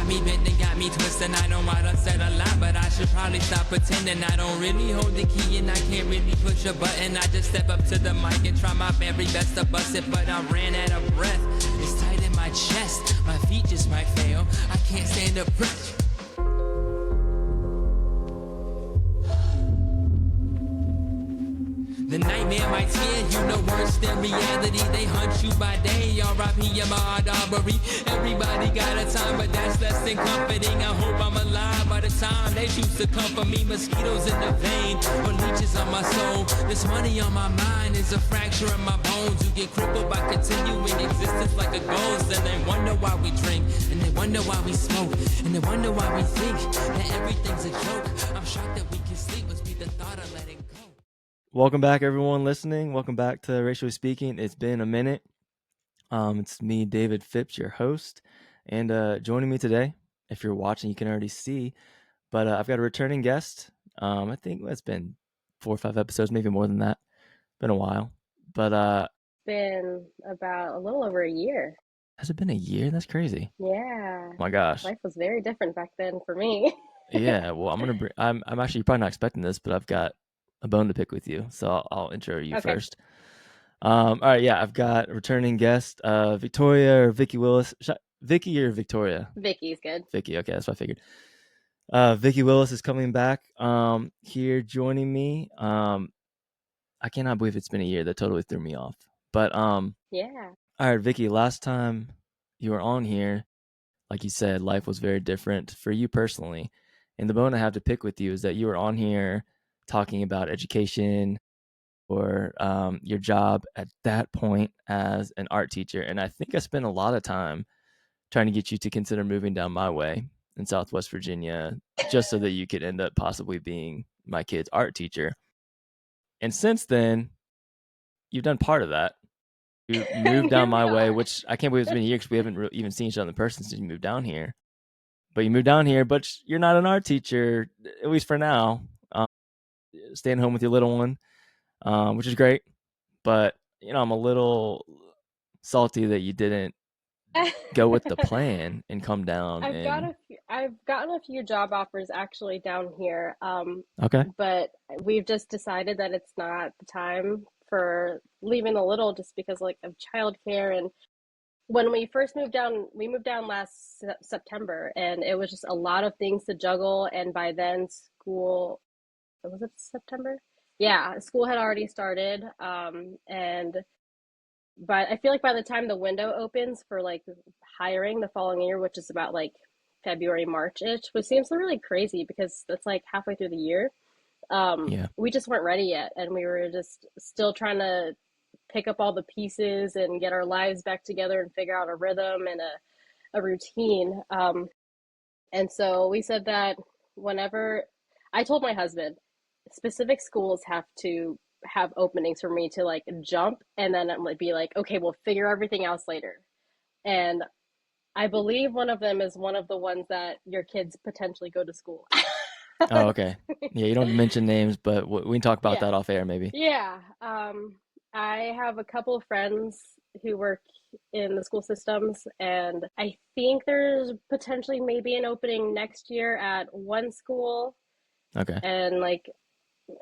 me bent and got me twisted. I know I done said a lot, but I should probably stop pretending. I don't really hold the key and I can't really push a button. I just step up to the mic and try my very best to bust it, but I ran out of breath. It's tight in my chest, my feet just might fail. I can't stand the pressure. The nightmare might scare you, no worse than reality. They hunt you by day, R.I.P. Ahmaud Arbery. Everybody got a time, but that's less than comforting. I hope I'm alive by the time they choose to come for me. Mosquitoes in the vein, or leeches on my soul. This money on my mind is a fracture in my bones. You get crippled by continuing existence like a ghost. And they wonder why we drink, and they wonder why we smoke, and they wonder why we think that everything's a joke. I'm shocked that we can sleep, must be the thought of letting go. Welcome back, everyone listening. Welcome back to Racially Speaking. It's been a minute. It's me, David Phipps, your host. And joining me today, if you're watching, you can already see, but I've got a returning guest. I think it's been 4 or 5 episodes, maybe more than that. Been a while. But been about a little over a year. Has it been a year? That's crazy. Yeah. Oh my gosh. Life was very different back then for me. Yeah, well, I'm actually, you're probably not expecting this, but I've got a bone to pick with you, so I'll intro you first. All right, yeah, I've got a returning guest, Victoria or Vicky Willis. Vicky or Victoria? Vicky's good. Vicky, okay, that's what I figured. Vicky Willis is coming back here joining me. I cannot believe it's been a year. That totally threw me off. But yeah. All right, Vicky, last time you were on here, like you said, life was very different for you personally. And the bone I have to pick with you is that you were on here talking about education or your job at that point as an art teacher. And I think I spent a lot of time trying to get you to consider moving down my way in Southwest Virginia, just so that you could end up possibly being my kid's art teacher. And since then, you've done part of that. You moved down my way, which I can't believe it's been a year because we haven't even seen each other in person since you moved down here. But you moved down here, but you're not an art teacher, at least for now. Staying home with your little one, which is great. But, I'm a little salty that you didn't go with the plan and come down. I've gotten a few job offers actually down here. Okay. But we've just decided that it's not the time for leaving the little, just because of childcare. And when we first moved down, we moved down last September, and it was just a lot of things to juggle. And by then school, was it September? Yeah, school had already started. But I feel like by the time the window opens for hiring the following year, which is about February, March-ish, which seems really crazy because that's halfway through the year. We just weren't ready yet, and we were just still trying to pick up all the pieces and get our lives back together and figure out a rhythm and a routine. And so we said that whenever I told my husband, specific schools have to have openings for me to jump, and then I'm be okay, we'll figure everything else later. And I believe one of them is one of the ones that your kids potentially go to school. Oh, okay. Yeah, you don't mention names, but we can talk about that off air maybe. Yeah. I have a couple of friends who work in the school systems, and I think there's potentially maybe an opening next year at one school. Okay. And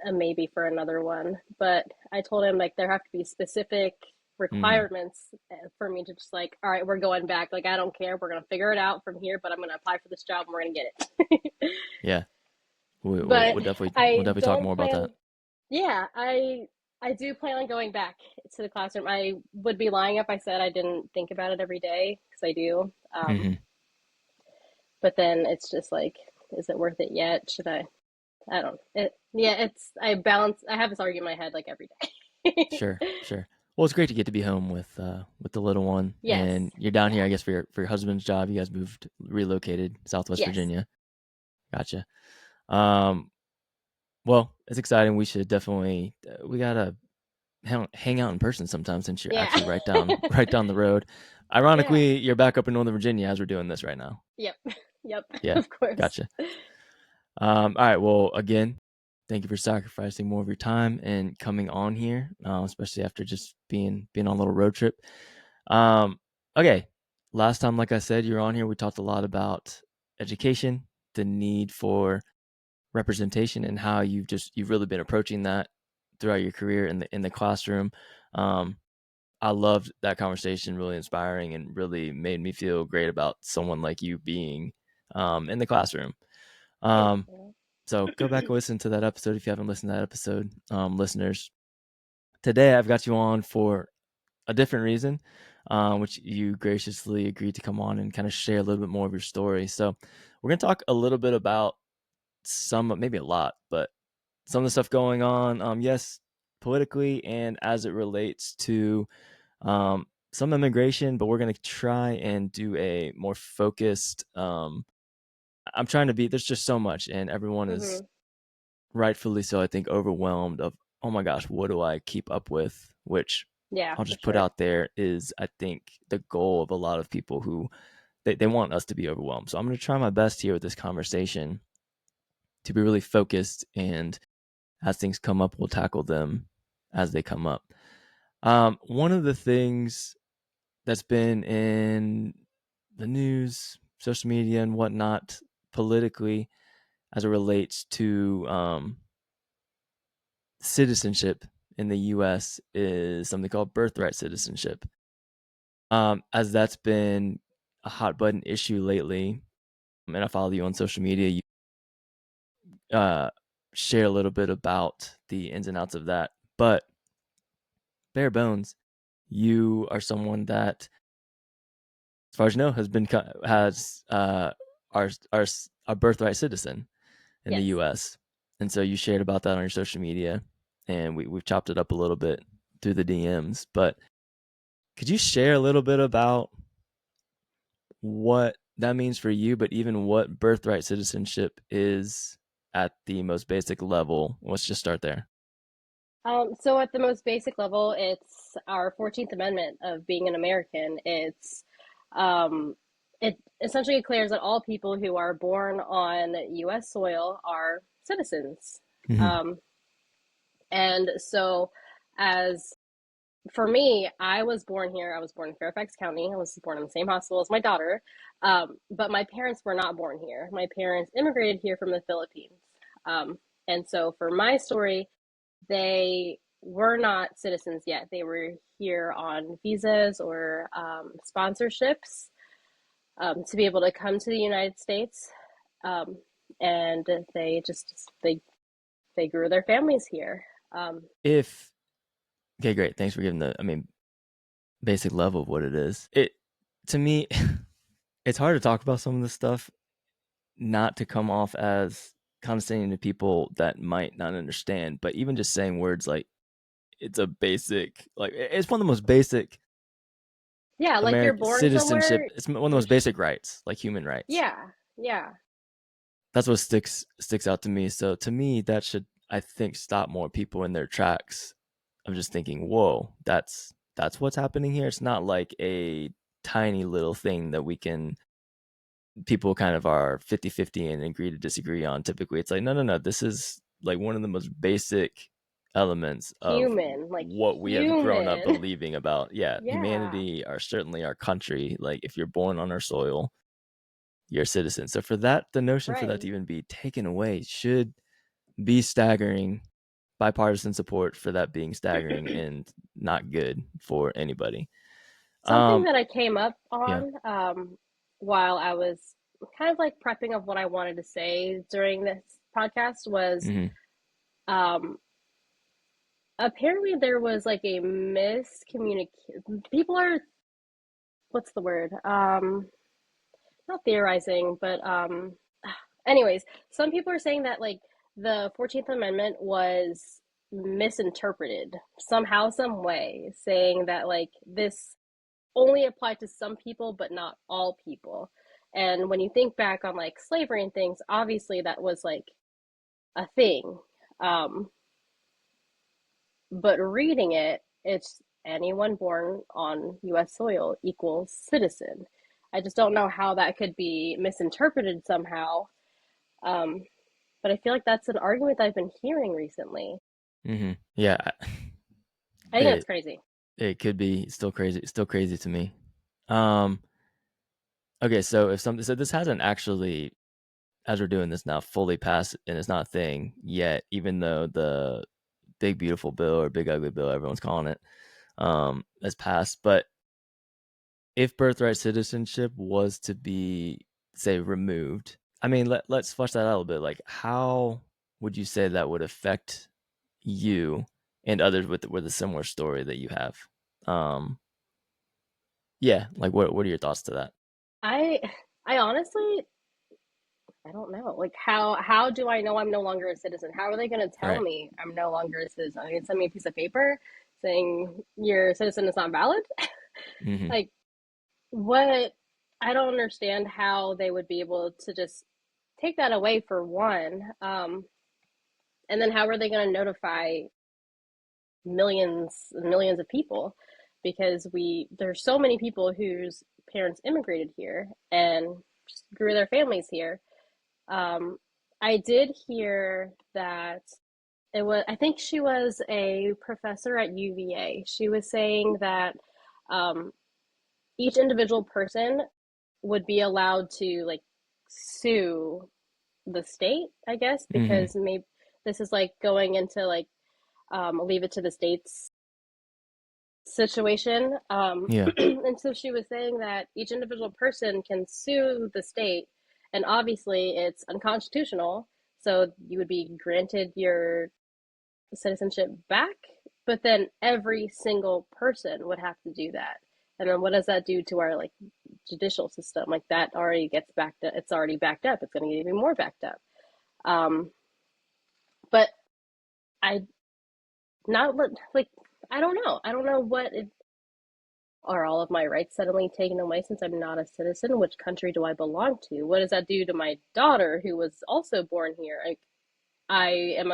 a maybe for another one. But I told him there have to be specific requirements for me to just all right, we're going back. I don't care. We're going to figure it out from here, but I'm going to apply for this job and we're going to get it. Yeah. We'll definitely talk more about that. Yeah, I do plan on going back to the classroom. I would be lying if I said I didn't think about it every day, because I do. But then it's just is it worth it yet? Should I don't. I have this argument in my head every day. Sure. Well, it's great to get to be home with the little one. Yes. And you're down here, I guess, for your husband's job. You guys relocated Southwest Virginia. Gotcha. Well, it's exciting. We should definitely we gotta hang out in person sometime, since you're actually right down the road. Ironically, you're back up in Northern Virginia as we're doing this right now. Yep. Yeah. Of course. Gotcha. All right. Well, again, thank you for sacrificing more of your time and coming on here, especially after just being on a little road trip. Okay. Last time, like I said, you were on here. We talked a lot about education, the need for representation, and how you've really been approaching that throughout your career in the classroom. I loved that conversation, really inspiring, and really made me feel great about someone like you being in the classroom. So go back and listen to that episode if you haven't listened to that episode, listeners. Today I've got you on for a different reason, which you graciously agreed to come on and kind of share a little bit more of your story. So we're going to talk a little bit about maybe a lot, but some of the stuff going on, yes, politically, and as it relates to some immigration, but we're going to try and do a more focused, I'm trying to be, there's just so much, and everyone is rightfully so, I think, overwhelmed of, oh my gosh, what do I keep up with? Which I'll just put out there is, I think, the goal of a lot of people who they want us to be overwhelmed. So I'm going to try my best here with this conversation to be really focused, and as things come up, we'll tackle them as they come up. One of the things that's been in the news, social media, and whatnot politically as it relates to citizenship in the U.S. is something called birthright citizenship. As that's been a hot button issue lately, and I follow you on social media, you share a little bit about the ins and outs of that. But bare bones, you are someone that, as far as I know, has our birthright citizen in the U.S. And so you shared about that on your social media, and we've chopped it up a little bit through the DMs. But could you share a little bit about what that means for you, but even what birthright citizenship is at the most basic level? Let's just start there. So at the most basic level, it's our 14th Amendment of being an American. It essentially declares that all people who are born on U.S. soil are citizens. And so, as for me, I was born here. I was born in Fairfax County. I was born in the same hospital as my daughter. But my parents were not born here. My parents immigrated here from the Philippines. And so for my story, they were not citizens yet. They were here on visas or sponsorships to be able to come to the United States. And they grew their families here. Okay, great. Thanks for giving basic level of what it is. To me, it's hard to talk about some of this stuff, not to come off as condescending to people that might not understand, but even just saying words like it's a basic, like it's one of the most basic. Yeah, like you're born citizenship. Somewhere, it's one of the most basic rights, like human rights. Yeah. That's what sticks out to me. So to me, that should, I think, stop more people in their tracks of just thinking, whoa, that's what's happening here. It's not like a tiny little thing that people kind of are 50-50 and agree to disagree on. Typically it's like, no, this is like one of the most basic elements of what we have grown up believing about humanity, certainly our country. Like if you're born on our soil, you're a citizen. So for that, the notion for that to even be taken away should be staggering. Bipartisan support for that being staggering and not good for anybody. Something that I came up on while I was kind of like prepping of what I wanted to say during this podcast was apparently there was like a miscommunication. People are, what's the word? Not theorizing, but anyways, some people are saying that like the 14th Amendment was misinterpreted somehow, some way, saying that like this only applied to some people, but not all people. And when you think back on like slavery and things, obviously that was like a thing. But reading it, it's anyone born on US soil equals citizen. I just don't know how that could be misinterpreted somehow. But I feel like that's an argument that I've been hearing recently. Yeah. I think that's crazy. It could be still crazy to me. Okay, so if something, so this hasn't actually, as we're doing this now, fully passed, and it's not a thing yet, even though the big beautiful bill or big ugly bill, everyone's calling it, has passed. But if birthright citizenship was to be, say, removed, I mean, let's flesh that out a little bit. Like, how would you say that would affect you and others with a similar story that you have? Um, yeah, like what are your thoughts to that? I I honestly I don't know. Like how do I know I'm no longer a citizen? How are they going to tell Right. me I'm no longer a citizen? Are they going to send me a piece of paper saying your citizen is not valid? Mm-hmm. Like what I don't understand how they would be able to just take that away for one. And then how are they going to notify millions and millions of people? Because there's so many people whose parents immigrated here and just grew their families here. Um, I did hear that I think she was a professor at UVA. She was saying that um, each individual person would be allowed to like sue the state, I guess, Mm-hmm. because maybe this is like going into like leave it to the states situation. Yeah. And so she was saying that each individual person can sue the state, and obviously it's unconstitutional. So you would be granted your citizenship back, but then every single person would have to do that. And then what does that do to our like judicial system? Like that already gets backed up. It's already backed up. It's going to get even more backed up. Um, but I not like I don't know. I don't know what it, are all of my rights suddenly taken away since I'm not a citizen? Which country do I belong to? What does that do to my daughter who was also born here? I am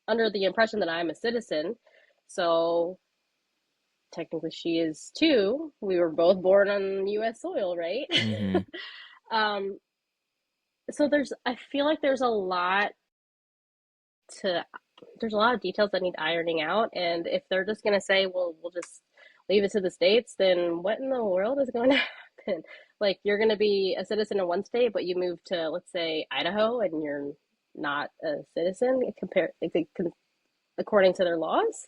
under the impression that I'm a citizen, so technically she is too. We were both born on U.S. soil, right? Mm-hmm. um, so I feel like to there's a lot of details that need ironing out, and if they're just going to say, well, we'll just leave it to the states, then what in the world is going to happen? Like you're going to be a citizen in one state, but you move to, let's say, Idaho, and you're not a citizen according to their laws.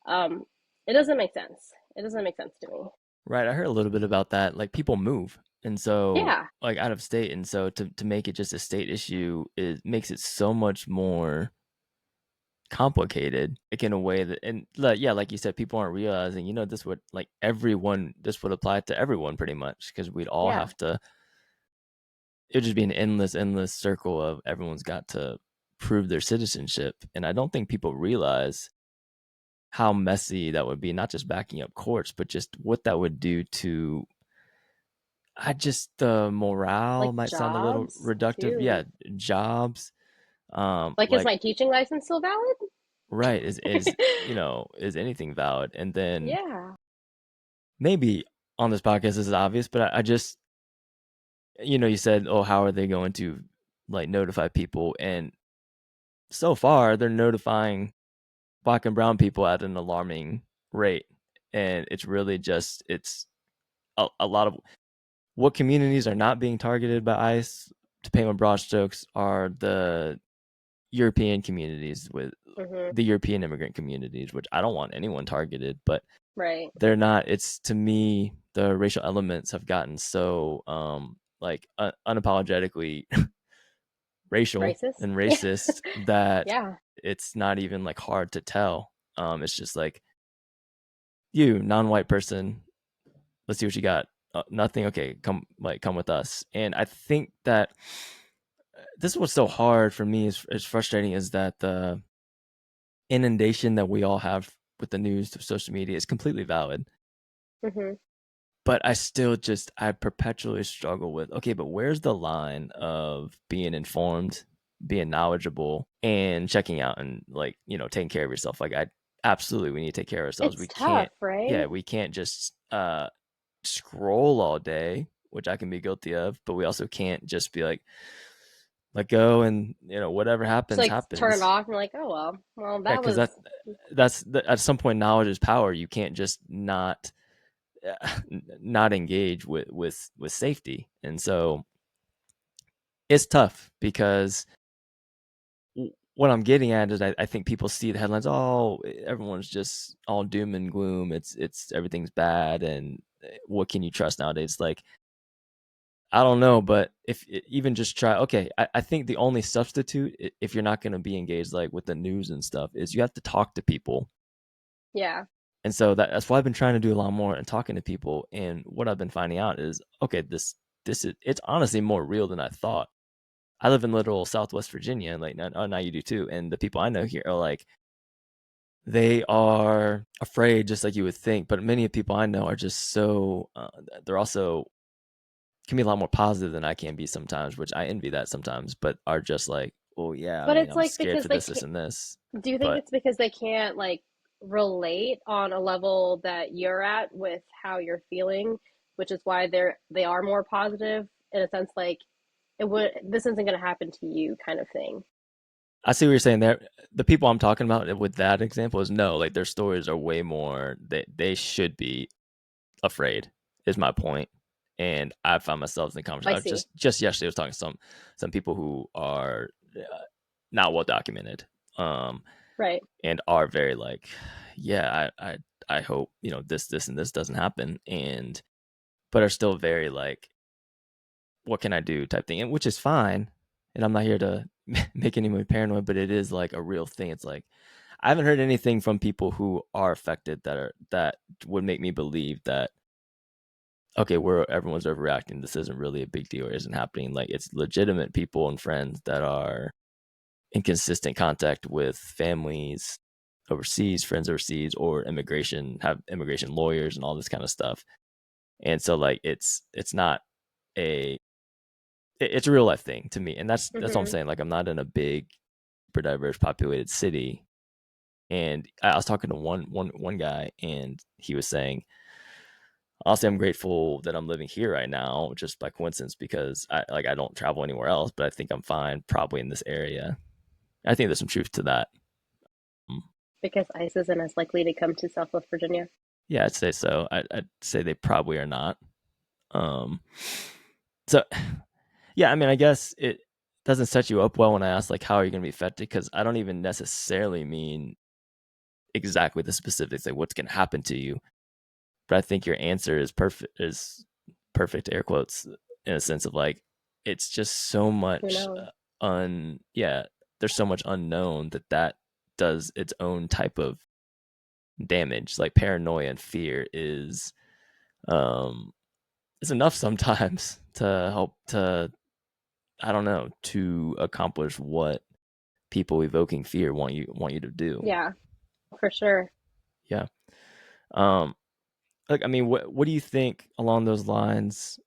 um it doesn't make sense. It doesn't make sense to me. Right. I heard a little bit about that. Like people move, and so Yeah. like out of state, and so to make it just a state issue, it makes it so much more complicated, like in a way that, and like, yeah, like you said, people aren't realizing, this would, like, everyone, this would apply to everyone pretty much, because we'd all Yeah. have to, it would just be an endless circle of everyone's got to prove their citizenship. And I don't think people realize how messy that would be, not just backing up courts, but just what that would do to, I just, the morale Like might sound a little jobs reductive. Yeah, too. jobs. Like, is Like, my teaching license still valid? right, is anything valid? And then Yeah. maybe on this podcast this is obvious, but I just, you said, oh, how are they going to, like, notify people? And so far they're notifying black and brown people at an alarming rate. And it's really just, it's a lot of what communities are not being targeted by ICE, to paint with broad strokes, are the European communities, with Mm-hmm. the European immigrant communities, which I don't want anyone targeted, but Right. they're not. It's, to me, the racial elements have gotten so like unapologetically racial Racist. and Yeah. racist that Yeah. it's not even like hard to tell. It's just like, you non-white person, let's see what you got. Nothing. Okay, come with us. And I think that this is what's so hard for me, is frustrating, is that the inundation that we all have with the news through social media is completely valid. Mm-hmm. But I perpetually struggle with, okay, but where's the line of being informed, being knowledgeable, and checking out, and, like, taking care of yourself? Like, we need to take care of ourselves. It's We tough, can't, yeah, right? we can't just scroll all day, which I can be guilty of, but we also can't just be like, let go, and whatever Just happens like turn it happens. off and like, oh well, Yeah, that because was that's at some point, knowledge is power. You can't just not. not engage with safety. And so it's tough because what I'm getting at is I think people see the headlines, oh, everyone's just all doom and gloom. It's everything's bad. And what can you trust nowadays? Like, I don't know, but if even just try, okay, I think the only substitute, if you're not going to be engaged like with the news and stuff, is you have to talk to people. Yeah. And so that's why I've been trying to do a lot more and talking to people. And what I've been finding out is, okay, this is, it's honestly more real than I thought. I live in literal Southwest Virginia, and like, now you do too. And the people I know here are like, they are afraid just like you would think. But many of the people I know are just so, they're also, can be a lot more positive than I can be sometimes, which I envy that sometimes, but are just like, well, yeah, I But mean, it's I'm like scared because for they this, can't, and this. do you think But it's because they can't like relate on a level that you're at with how you're feeling, which is why they are more positive in a sense, like this isn't going to happen to you kind of thing. I see what you're saying there. The people I'm talking about with that example is no, like their stories are way more, they should be afraid, is my point. And I found myself in the I conversation. I was see. just yesterday I was talking to some people who are not well documented, Right. and are very like, yeah, I hope, you know, this and this doesn't happen, and but are still very like, what can I do type thing, and which is fine. And I'm not here to make anyone paranoid, but it is like a real thing. It's like, I haven't heard anything from people who are affected that would make me believe that, okay, everyone's overreacting. This isn't really a big deal. It isn't happening. Like, it's legitimate people and friends that are in consistent contact with families overseas, friends overseas, or have immigration lawyers and all this kind of stuff. And so like, it's not a it's a real life thing to me. And that's what I'm Mm-hmm. saying. Like, I'm not in a big, super diverse populated city. And I was talking to one guy, and he was saying, honestly, I'm grateful that I'm living here right now, just by coincidence, because I don't travel anywhere else, but I think I'm fine probably in this area. I think there's some truth to that. Mm. Because ICE isn't as likely to come to Southwest Virginia. Yeah, I'd say so. I'd say they probably are not. Um, so yeah, I mean, I guess it doesn't set you up well when I ask like, how are you going to be affected? Because I don't even necessarily mean exactly the specifics, like what's going to happen to you. But I think your answer is perfect, air quotes, in a sense of like, it's just so Who much knows? yeah, there's so much unknown that does its own type of damage. Like, paranoia and fear is enough sometimes to help to, I don't know, to accomplish what people evoking fear want you to do. Yeah, for sure. Yeah. Um like, I mean, what do you think along those lines?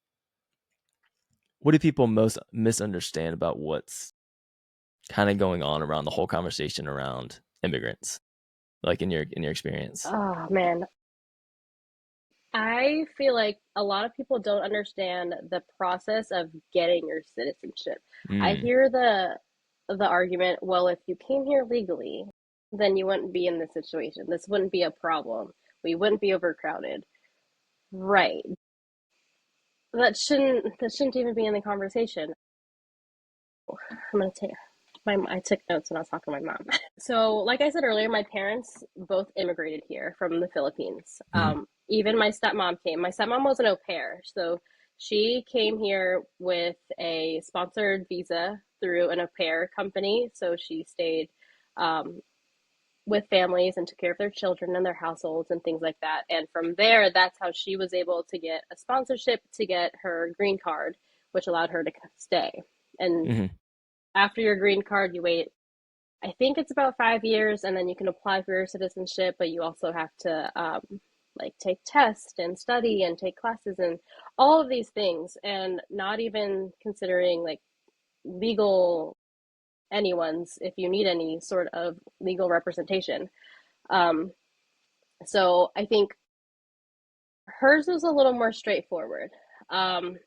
What do people most misunderstand about what's kind of going on around the whole conversation around immigrants, like in your experience? Oh man, I feel like a lot of people don't understand the process of getting your citizenship. I Mm, hear the argument, well, if you came here legally, then you wouldn't be in this situation. This wouldn't be a problem. We wouldn't be overcrowded. Right. That shouldn't even be in the conversation. I'm gonna take I took notes when I was talking to my mom. So, like I said earlier, my parents both immigrated here from the Philippines. mm, Even my stepmom came. My stepmom was an au pair, so she came here with a sponsored visa through an au pair company. So she stayed um, with families and took care of their children and their households and things like that. And from there, that's how she was able to get a sponsorship to get her green card, which allowed her to stay. And mm, after your green card, you wait, I think it's about 5 years, and then you can apply for your citizenship, but you also have to like take tests and study and take classes and all of these things, and not even considering like legal anyone's if you need any sort of legal representation. Um, so I think hers was a little more straightforward. Um,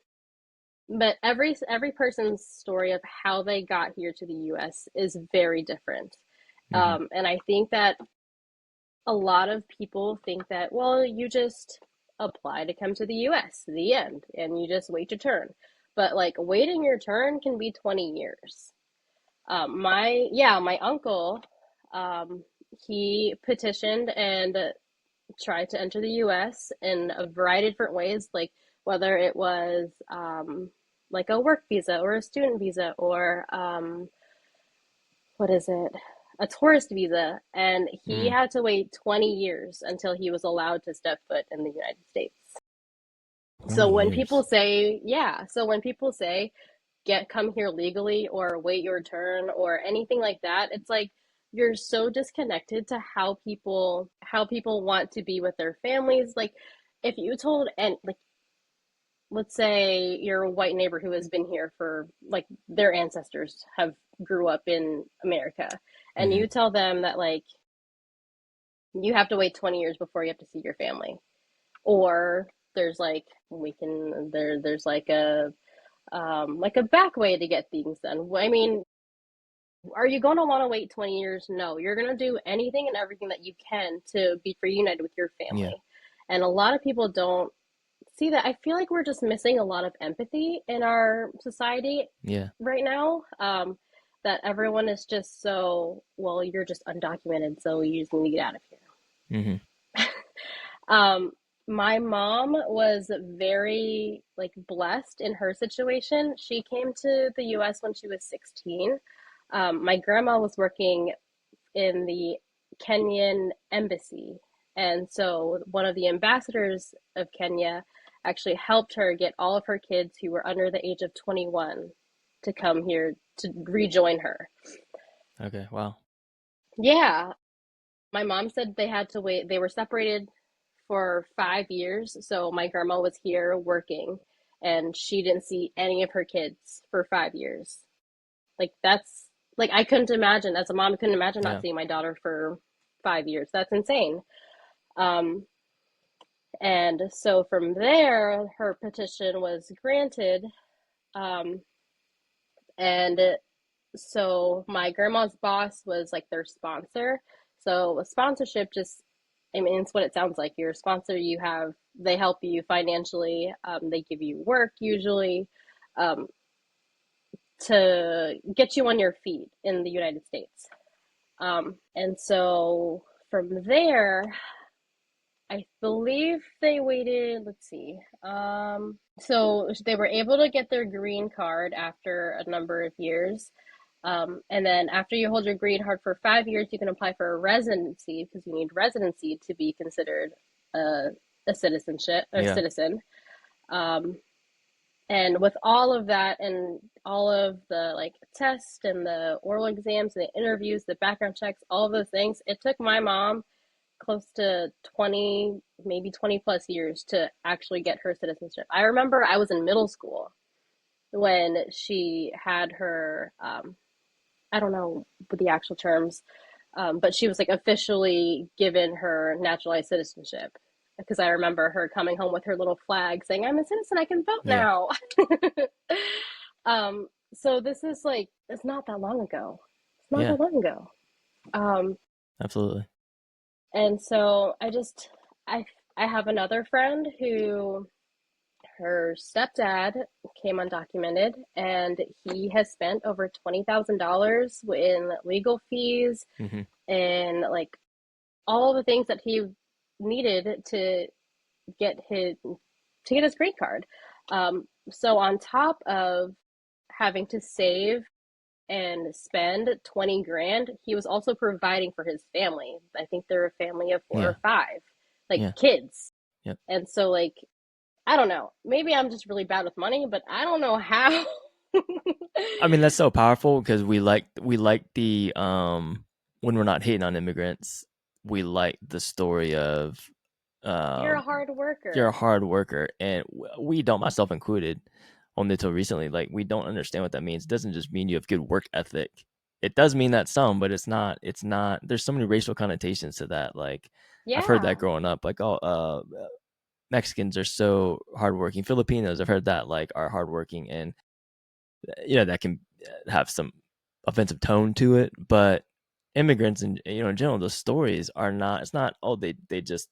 but every person's story of how they got here to the US is very different. mm, And I think that a lot of people think that, well, you just apply to come to the US, the end, and you just wait your turn. But like waiting your turn can be 20 years. My uncle, um, he petitioned and tried to enter the US in a variety of different ways, like whether it was like a work visa or a student visa or what is it? A tourist visa. And he Mm. had to wait 20 years until he was allowed to step foot in the United States. 20 So when people years. say, yeah, so when people say come here legally or wait your turn or anything like that, it's like you're so disconnected to how people want to be with their families. Like if you told, and like let's say you're a white neighbor who has been here for like their ancestors have grew up in America, and Mm-hmm. you tell them that like you have to wait 20 years before you have to see your family, or there's like there's like a back way to get things done. I mean, are you going to want to wait 20 years? No, you're going to do anything and everything that you can to be reunited with your Yeah. family. And a lot of people don't see that. I feel like we're just missing a lot of empathy in our society Yeah. right now. That everyone is just so, well, you're just undocumented, so you just need to get out of here. Mm-hmm. Um, my mom was very like blessed in her situation. She came to the US when she was 16. My grandma was working in the Kenyan embassy. And so one of the ambassadors of Kenya actually helped her get all of her kids who were under the age of 21 to come here to rejoin her. Okay. Wow. Yeah, my mom said they had to wait. They were separated for 5 years. So my grandma was here working and she didn't see any of her kids for 5 years. Like that's like I couldn't imagine as a mom, I couldn't imagine not Yeah. seeing my daughter for 5 years. That's insane. Um, and so from there, her petition was granted. Um, and so my grandma's boss was like their sponsor. So a sponsorship just, I mean, it's what it sounds like. You're a sponsor, they help you financially, they give you work usually, um, to get you on your feet in the United States. And so from there, I believe they waited, let's see. So they were able to get their green card after a number of years. And then after you hold your green card for 5 years, you can apply for a residency because you need residency to be considered a, a citizenship or Yeah. citizen. Um, and with all of that and all of the like tests and the oral exams, the interviews, the background checks, all of those things, it took my mom close to 20, maybe 20 plus years to actually get her citizenship. I remember I was in middle school when she had her, I don't know the actual terms, but she was like officially given her naturalized citizenship. Because I remember her coming home with her little flag saying, I'm a citizen, I can vote Yeah. now. So this is like, it's not that long ago. It's not Yeah. that long ago. Um, Absolutely. and so I, I have another friend who her stepdad came undocumented and he has spent over $20,000 in legal fees Mm-hmm. and like all the things that he needed get his to get his green card. So on top of having to save and spend 20 grand, he was also providing for his family. I think they're a family of four Yeah. or five, like Yeah. kids. Yep. And so like I don't know. Maybe I'm just really bad with money, but I don't know how. I mean, that's so powerful because we like the when we're not hating on immigrants, we like the story of You're a um hard you're a worker. hard worker, and we don't, myself included, only until recently, like we don't understand what that means. It doesn't just mean you have good work ethic. It does mean that some, but it's not there's so many racial connotations to that. Like I've heard that Yeah. growing up, like oh Mexicans are so hardworking. Filipinos, I've heard that like are hardworking, and that can have some offensive tone to it. But immigrants and in general, those stories are not. It's not. Oh,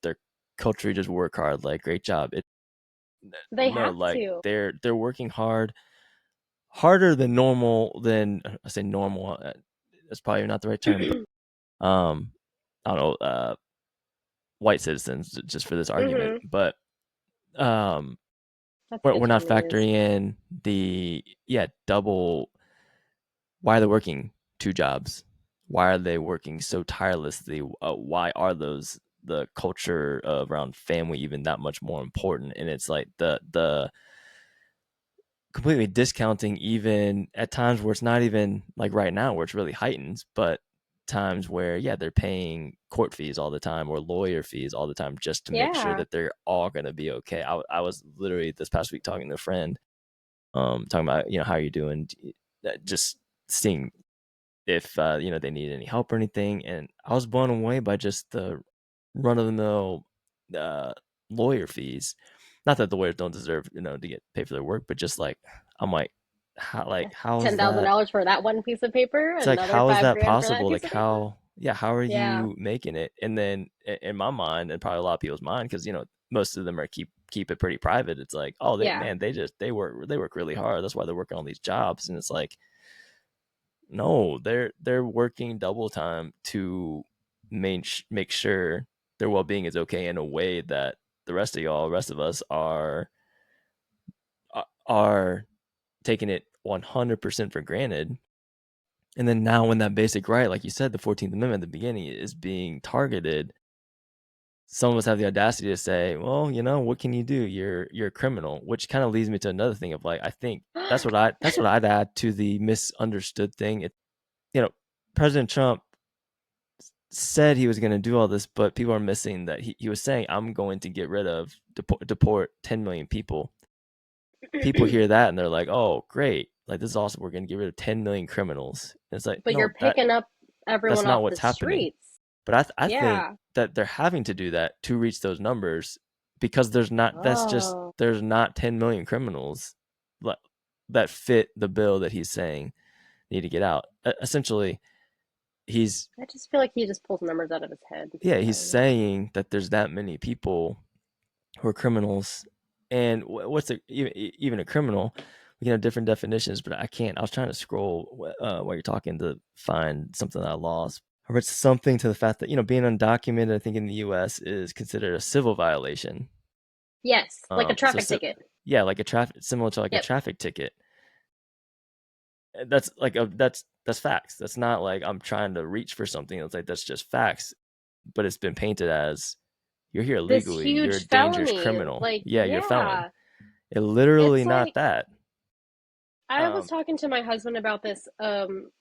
they're culture, just work hard, like great job. They No, have like to. they're working hard, harder than normal. Than I say normal. That's probably not the right term, but I don't know, white citizens, just for this argument, but That's we're good not term to use. factoring in the double. Why are they working 2 jobs? Why are they working so tirelessly? Why are the culture around family even that much more important? And it's like the completely discounting, even at times where it's not even like right now where it's really heightened, but times where they're paying court fees all the time or lawyer fees all the time just to make sure Yeah. that they're all going to be okay. I was literally this past week talking to a friend, talking about how you're doing, just seeing if they need any help or anything, and I was blown away by just the run of the mill lawyer fees. Not that the lawyers don't deserve to get paid for their work, but just like I'm like, how is $10,000 that? for that one piece of paper, It's like, another how is that $5,000 for that possible? piece Like, of paper. how are Yeah. you making it? And then in my mind, and probably a lot of people's mind, because most of them are keep it pretty private. It's like, oh, Yeah. they work really hard. That's why they're working on these jobs. And it's like, no, they're working double time to make sure their well being is okay in a way that the rest of us are taking it 100% for granted. And then now, when that basic right, like you said, the 14th Amendment at the beginning, is being targeted, some of us have the audacity to say, well, what can you do? You're a criminal, which kind of leads me to another thing of like, I think that's what I'd add to the misunderstood thing. President Trump said he was going to do all this, but people are missing that he was saying, I'm going to get rid of, deport 10 million people. People hear that and they're like, oh, great. Like, this is awesome. We're going to get rid of 10 million criminals. And it's like, But you're no, picking up that's everyone not off the what's happening. streets. But I think Yeah. that they're having to do that to reach those numbers, because there's not, Oh. there's not 10 million criminals that fit the bill that he's saying need to get out. Essentially, I just feel like he just pulls numbers out of his head. he's saying that there's that many people who are criminals. And what's even a criminal? We can have different definitions, but I can't. I was trying to scroll while you're talking to find something that I lost. I read something to the fact that being undocumented, I think in the U.S. is considered a civil violation. Yes, like a traffic ticket. Yeah, like similar to like a traffic ticket. That's like that's facts. That's not like I'm trying to reach for something. It's like, that's just facts. But it's been painted as, you're here illegally, you're a dangerous criminal. Like, you're a felon. It literally not like, that. I was talking to my husband about this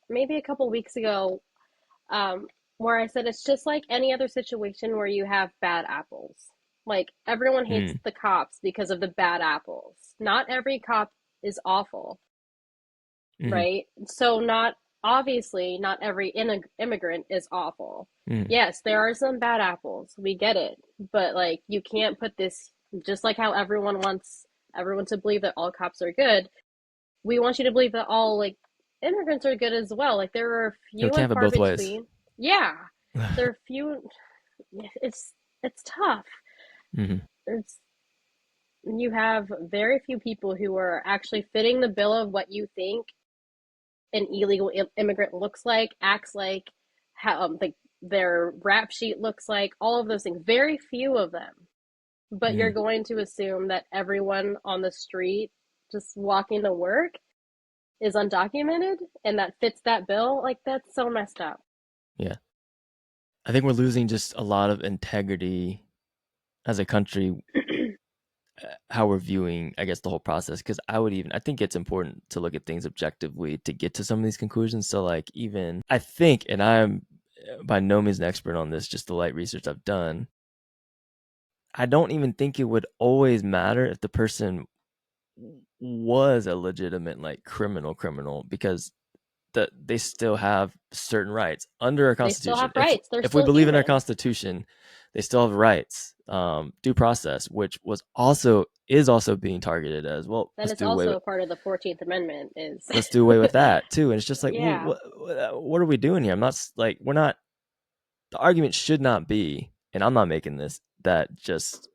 maybe a couple weeks ago, where I said it's just like any other situation where you have bad apples. Like, everyone hates the cops because of the bad apples. Not every cop is awful, right? So obviously not every immigrant is awful. Yes, there are some bad apples. We get it. But like, you can't put this, just like how everyone wants everyone to believe that all cops are good. We want you to believe that all like immigrants are good as well. Like, there are few and far between. Yeah. There are few. It's tough. You have very few people who are actually fitting the bill of what you think an illegal immigrant looks like, acts like, how like their rap sheet looks like, all of those things. Very few of them. But you're going to assume that everyone on the street just walking to work is undocumented and that fits that bill. Like, that's so messed up. Yeah. I think we're losing just a lot of integrity as a country, how we're viewing, I guess, the whole process. Because I think it's important to look at things objectively to get to some of these conclusions. So like, even I think, and I'm by no means an expert on this, just the light research I've done, I don't even think it would always matter if the person was a legitimate like criminal, because they still have certain rights under our Constitution. They still have rights. If we believe in our Constitution, they still have rights. Due process, which is also being targeted as well. That is also a part of the 14th Amendment. Let's do away with that too. And it's just like, what are we doing here? I'm not like, we're not. The argument should not be, and I'm not making this, that just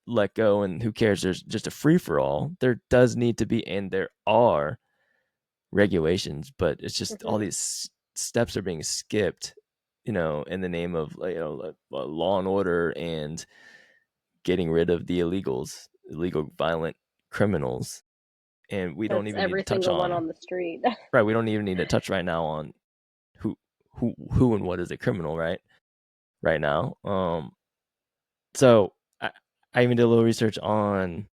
let go and who cares, there's just a free for all. There does need to be, and there are regulations, but it's just all these steps are being skipped, in the name of law and order and getting rid of the illegal violent criminals. And we don't even need to touch one on the street. Right, we don't even need to touch right now on who and what is a criminal right now. So I even did a little research on,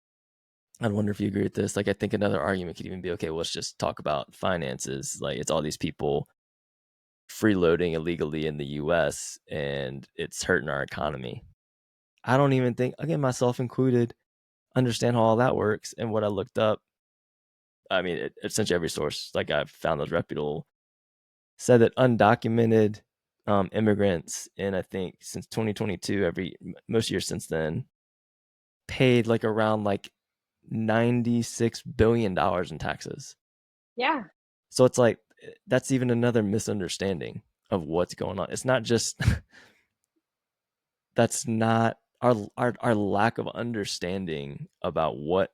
I wonder if you agree with this. Like, I think another argument could even be, okay, well, let's just talk about finances. Like, it's all these people freeloading illegally in the US and it's hurting our economy. I don't even think, again, myself included, understand how all that works. And what I looked up, I mean, essentially every source, like I've found those reputable, said that undocumented immigrants, and I think since 2022, most years since then, paid like around like $96 billion in taxes. Yeah. So it's like, that's even another misunderstanding of what's going on. It's not just that's not our lack of understanding about what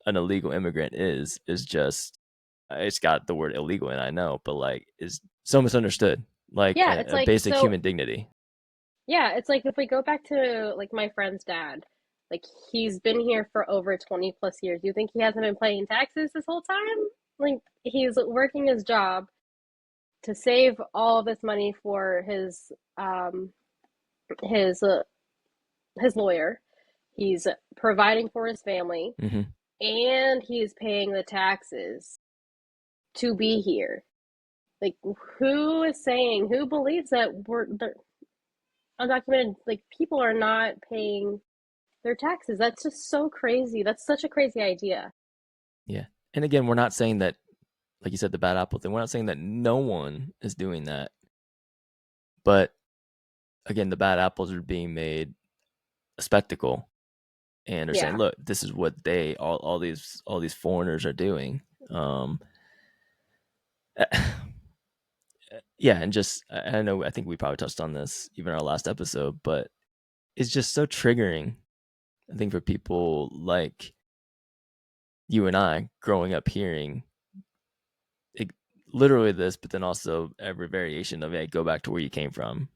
an illegal immigrant is just, it's got the word illegal in, I know, but like is so misunderstood. Like, yeah, it's like basic human dignity. Yeah, it's like if we go back to like my friend's dad, like he's been here for over 20 plus years. You think he hasn't been paying taxes this whole time? Like he's working his job to save all of this money for his lawyer. He's providing for his family, and he's paying the taxes to be here. Like, who believes that undocumented people are not paying their taxes? That's just so crazy. That's such a crazy idea. Yeah. And again, we're not saying that, like you said, the bad apple thing, we're not saying that no one is doing that. But again, the bad apples are being made a spectacle, and are saying, look, this is what all these foreigners are doing. Yeah, and just, I think we probably touched on this even in our last episode, but it's just so triggering, I think, for people like you and I growing up hearing literally this, but then also every variation of, hey, go back to where you came from,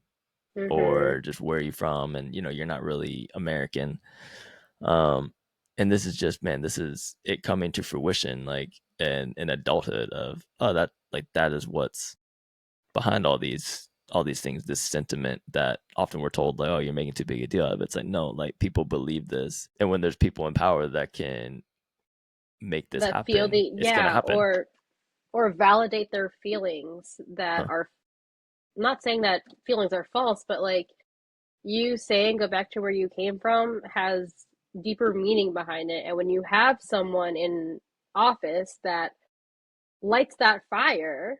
or just where are you from, and you're not really American. And this is just, man, this is it coming to fruition, like in adulthood of, that is what's behind all these things, this sentiment that often we're told, like, oh, you're making too big a deal out of it. It's like, no, like people believe this, and when there's people in power that can make this happen, it's gonna happen. Or validate their feelings that are, I'm not saying that feelings are false, but like you saying go back to where you came from has deeper meaning behind it. And when you have someone in office that lights that fire,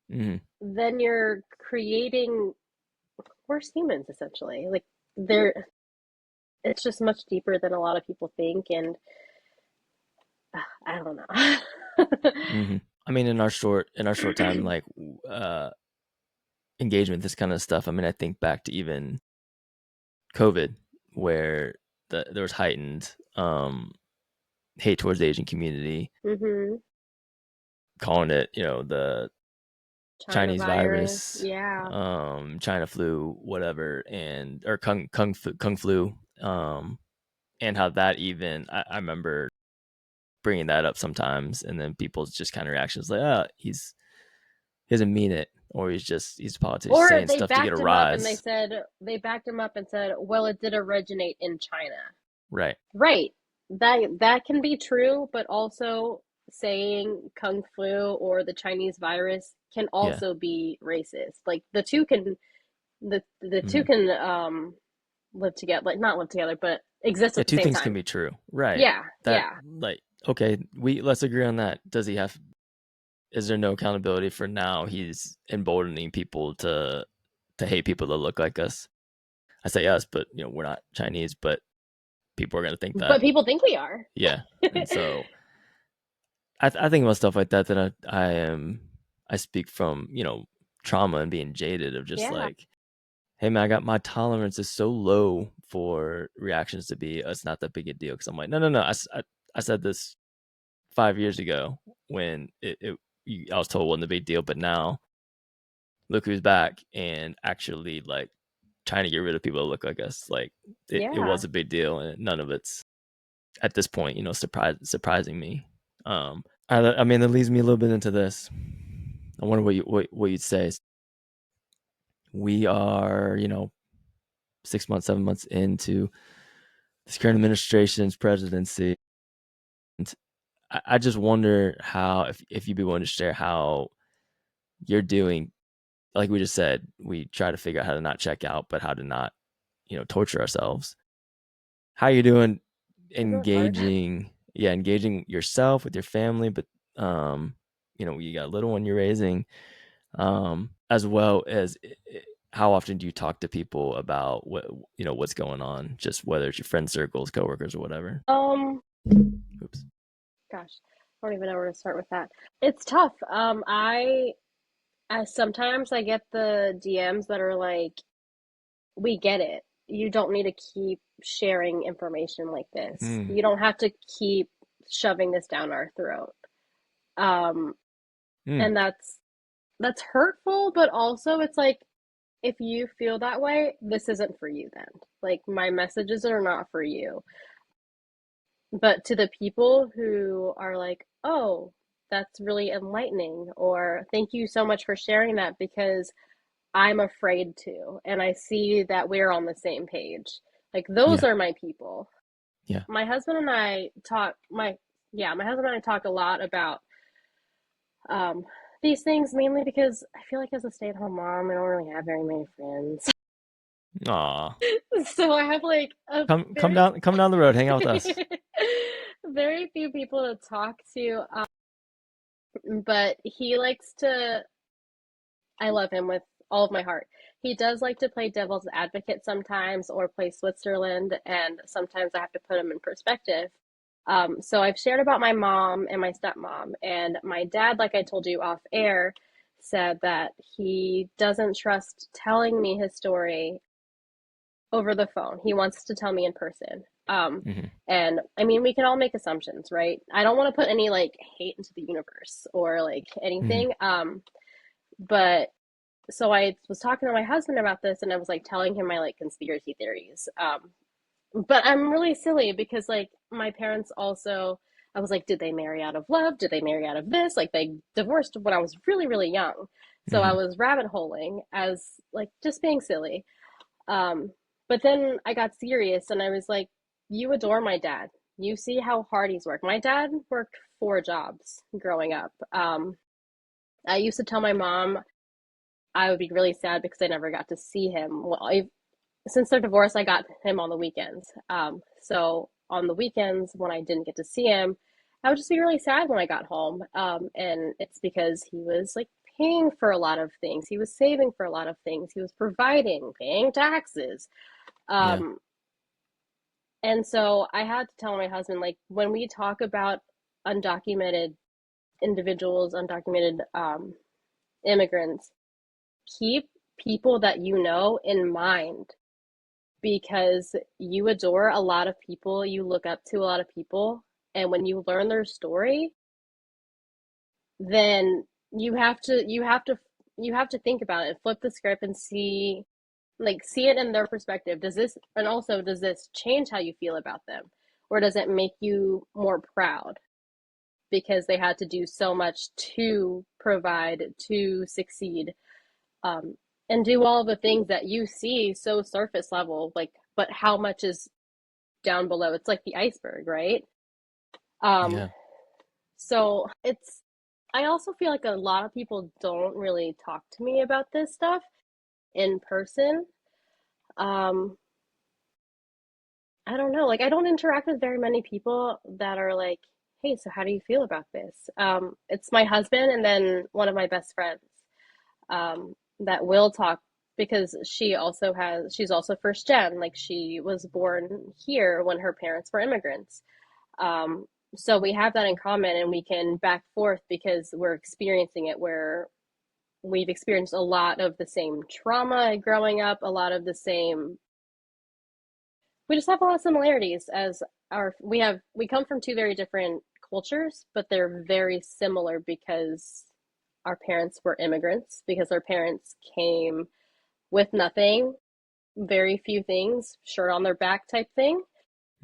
then you're creating worse humans, essentially. Like it's just much deeper than a lot of people think, and I don't know. I mean, in our short time, like engagement, this kind of stuff. I mean, I think back to even COVID, where there was heightened hate towards the Asian community, calling it, the Chinese virus, China flu, whatever, or kung flu, and how that even, I remember bringing that up sometimes, and then people's just kind of reactions like, he doesn't mean it, or he's a politician saying stuff to get a rise. And they backed him up and said, well, it did originate in China. Right. That can be true, but also saying kung flu or the Chinese virus can also be racist. Like the two can live together, like not live together, but exist at the same time. Two things can be true. Right. Like, okay, let's agree on that. Is there no accountability for now he's emboldening people to hate people that look like us? I say us, but we're not Chinese, but people are going to think that. But people think we are. Yeah. And so I think about stuff like that, I speak from, trauma and being jaded of just like, hey man, I got my tolerance is so low for reactions to be, it's not that big a deal. Cause I'm like, no. I said this 5 years ago when I was told it wasn't a big deal, but now look who's back and actually like trying to get rid of people that look like us. Like it Yeah. was a big deal, and none of it's at this point, surprising me. I mean, that leads me a little bit into this. I wonder what you'd say. We are, 6 months, 7 months into this current administration's presidency. And I just wonder how, if you'd be willing to share how you're doing. Like we just said, we try to figure out how to not check out, but how to not, torture ourselves. How you doing engaging yourself with your family, but you got a little one you're raising, as well as how often do you talk to people about what's going on, just whether it's your friend circles, coworkers, or whatever. Oops. Gosh, I don't even know where to start with that. It's tough. I sometimes I get the DMs that are like, we get it. You don't need to keep sharing information like this. You don't have to keep shoving this down our throat. And that's hurtful, but also it's like, if you feel that way, this isn't for you then. Like, my messages are not for you. But to the people who are like, oh, that's really enlightening, or thank you so much for sharing that because I'm afraid to, and I see that we're on the same page. Like, those Yeah. are my people. Yeah. My husband and I talk a lot about these things, mainly because I feel like as a stay-at-home mom, I don't really have very many friends. Aw. So I have like Come down the road, hang out with us. very few people to talk to. But he likes to, I love him with all of my heart. He does like to play devil's advocate sometimes, or play Switzerland, and sometimes I have to put him in perspective. So I've shared about my mom and my stepmom, and my dad, like I told you off air, said that he doesn't trust telling me his story over the phone. He wants to tell me in person. And I mean, we can all make assumptions, right? I don't want to put any like hate into the universe or like anything. But so I was talking to my husband about this, and I was like telling him my like conspiracy theories. But I'm really silly because like my parents also, I was like, did they marry out of love? Did they marry out of this? Like, they divorced when I was really, really young. So I was rabbit holing as like just being silly. But then I got serious and I was like, you adore my dad. You see how hard he's worked. My dad worked 4 jobs growing up. I used to tell my mom I would be really sad because I never got to see him. Well, since their divorce, I got him on the weekends. So on the weekends when I didn't get to see him, I would just be really sad when I got home. And it's because he was like paying for a lot of things. He was saving for a lot of things. He was providing, paying taxes. And so I had to tell my husband, like, when we talk about undocumented individuals, undocumented immigrants, keep people that you know in mind, because you adore a lot of people, you look up to a lot of people, and when you learn their story, then you have to think about it, flip the script and see it in their perspective. Does this change how you feel about them, or does it make you more proud because they had to do so much to provide, to succeed, and do all the things that you see so surface level, like, but how much is down below? It's like the iceberg, right? Yeah. So I also feel like a lot of people don't really talk to me about this stuff in person. um I don't know, like, I don't interact with very many people that are like, hey, so how do you feel about this? It's my husband and then one of my best friends, that will talk, because she's also first gen, like, she was born here when her parents were immigrants. So we have that in common, and we can back forth because we're experiencing it where we've experienced a lot of the same trauma growing up, a lot of the same, we just have a lot of similarities as we come from two very different cultures, but they're very similar because our parents were immigrants, because our parents came with nothing, very few things, shirt on their back type thing.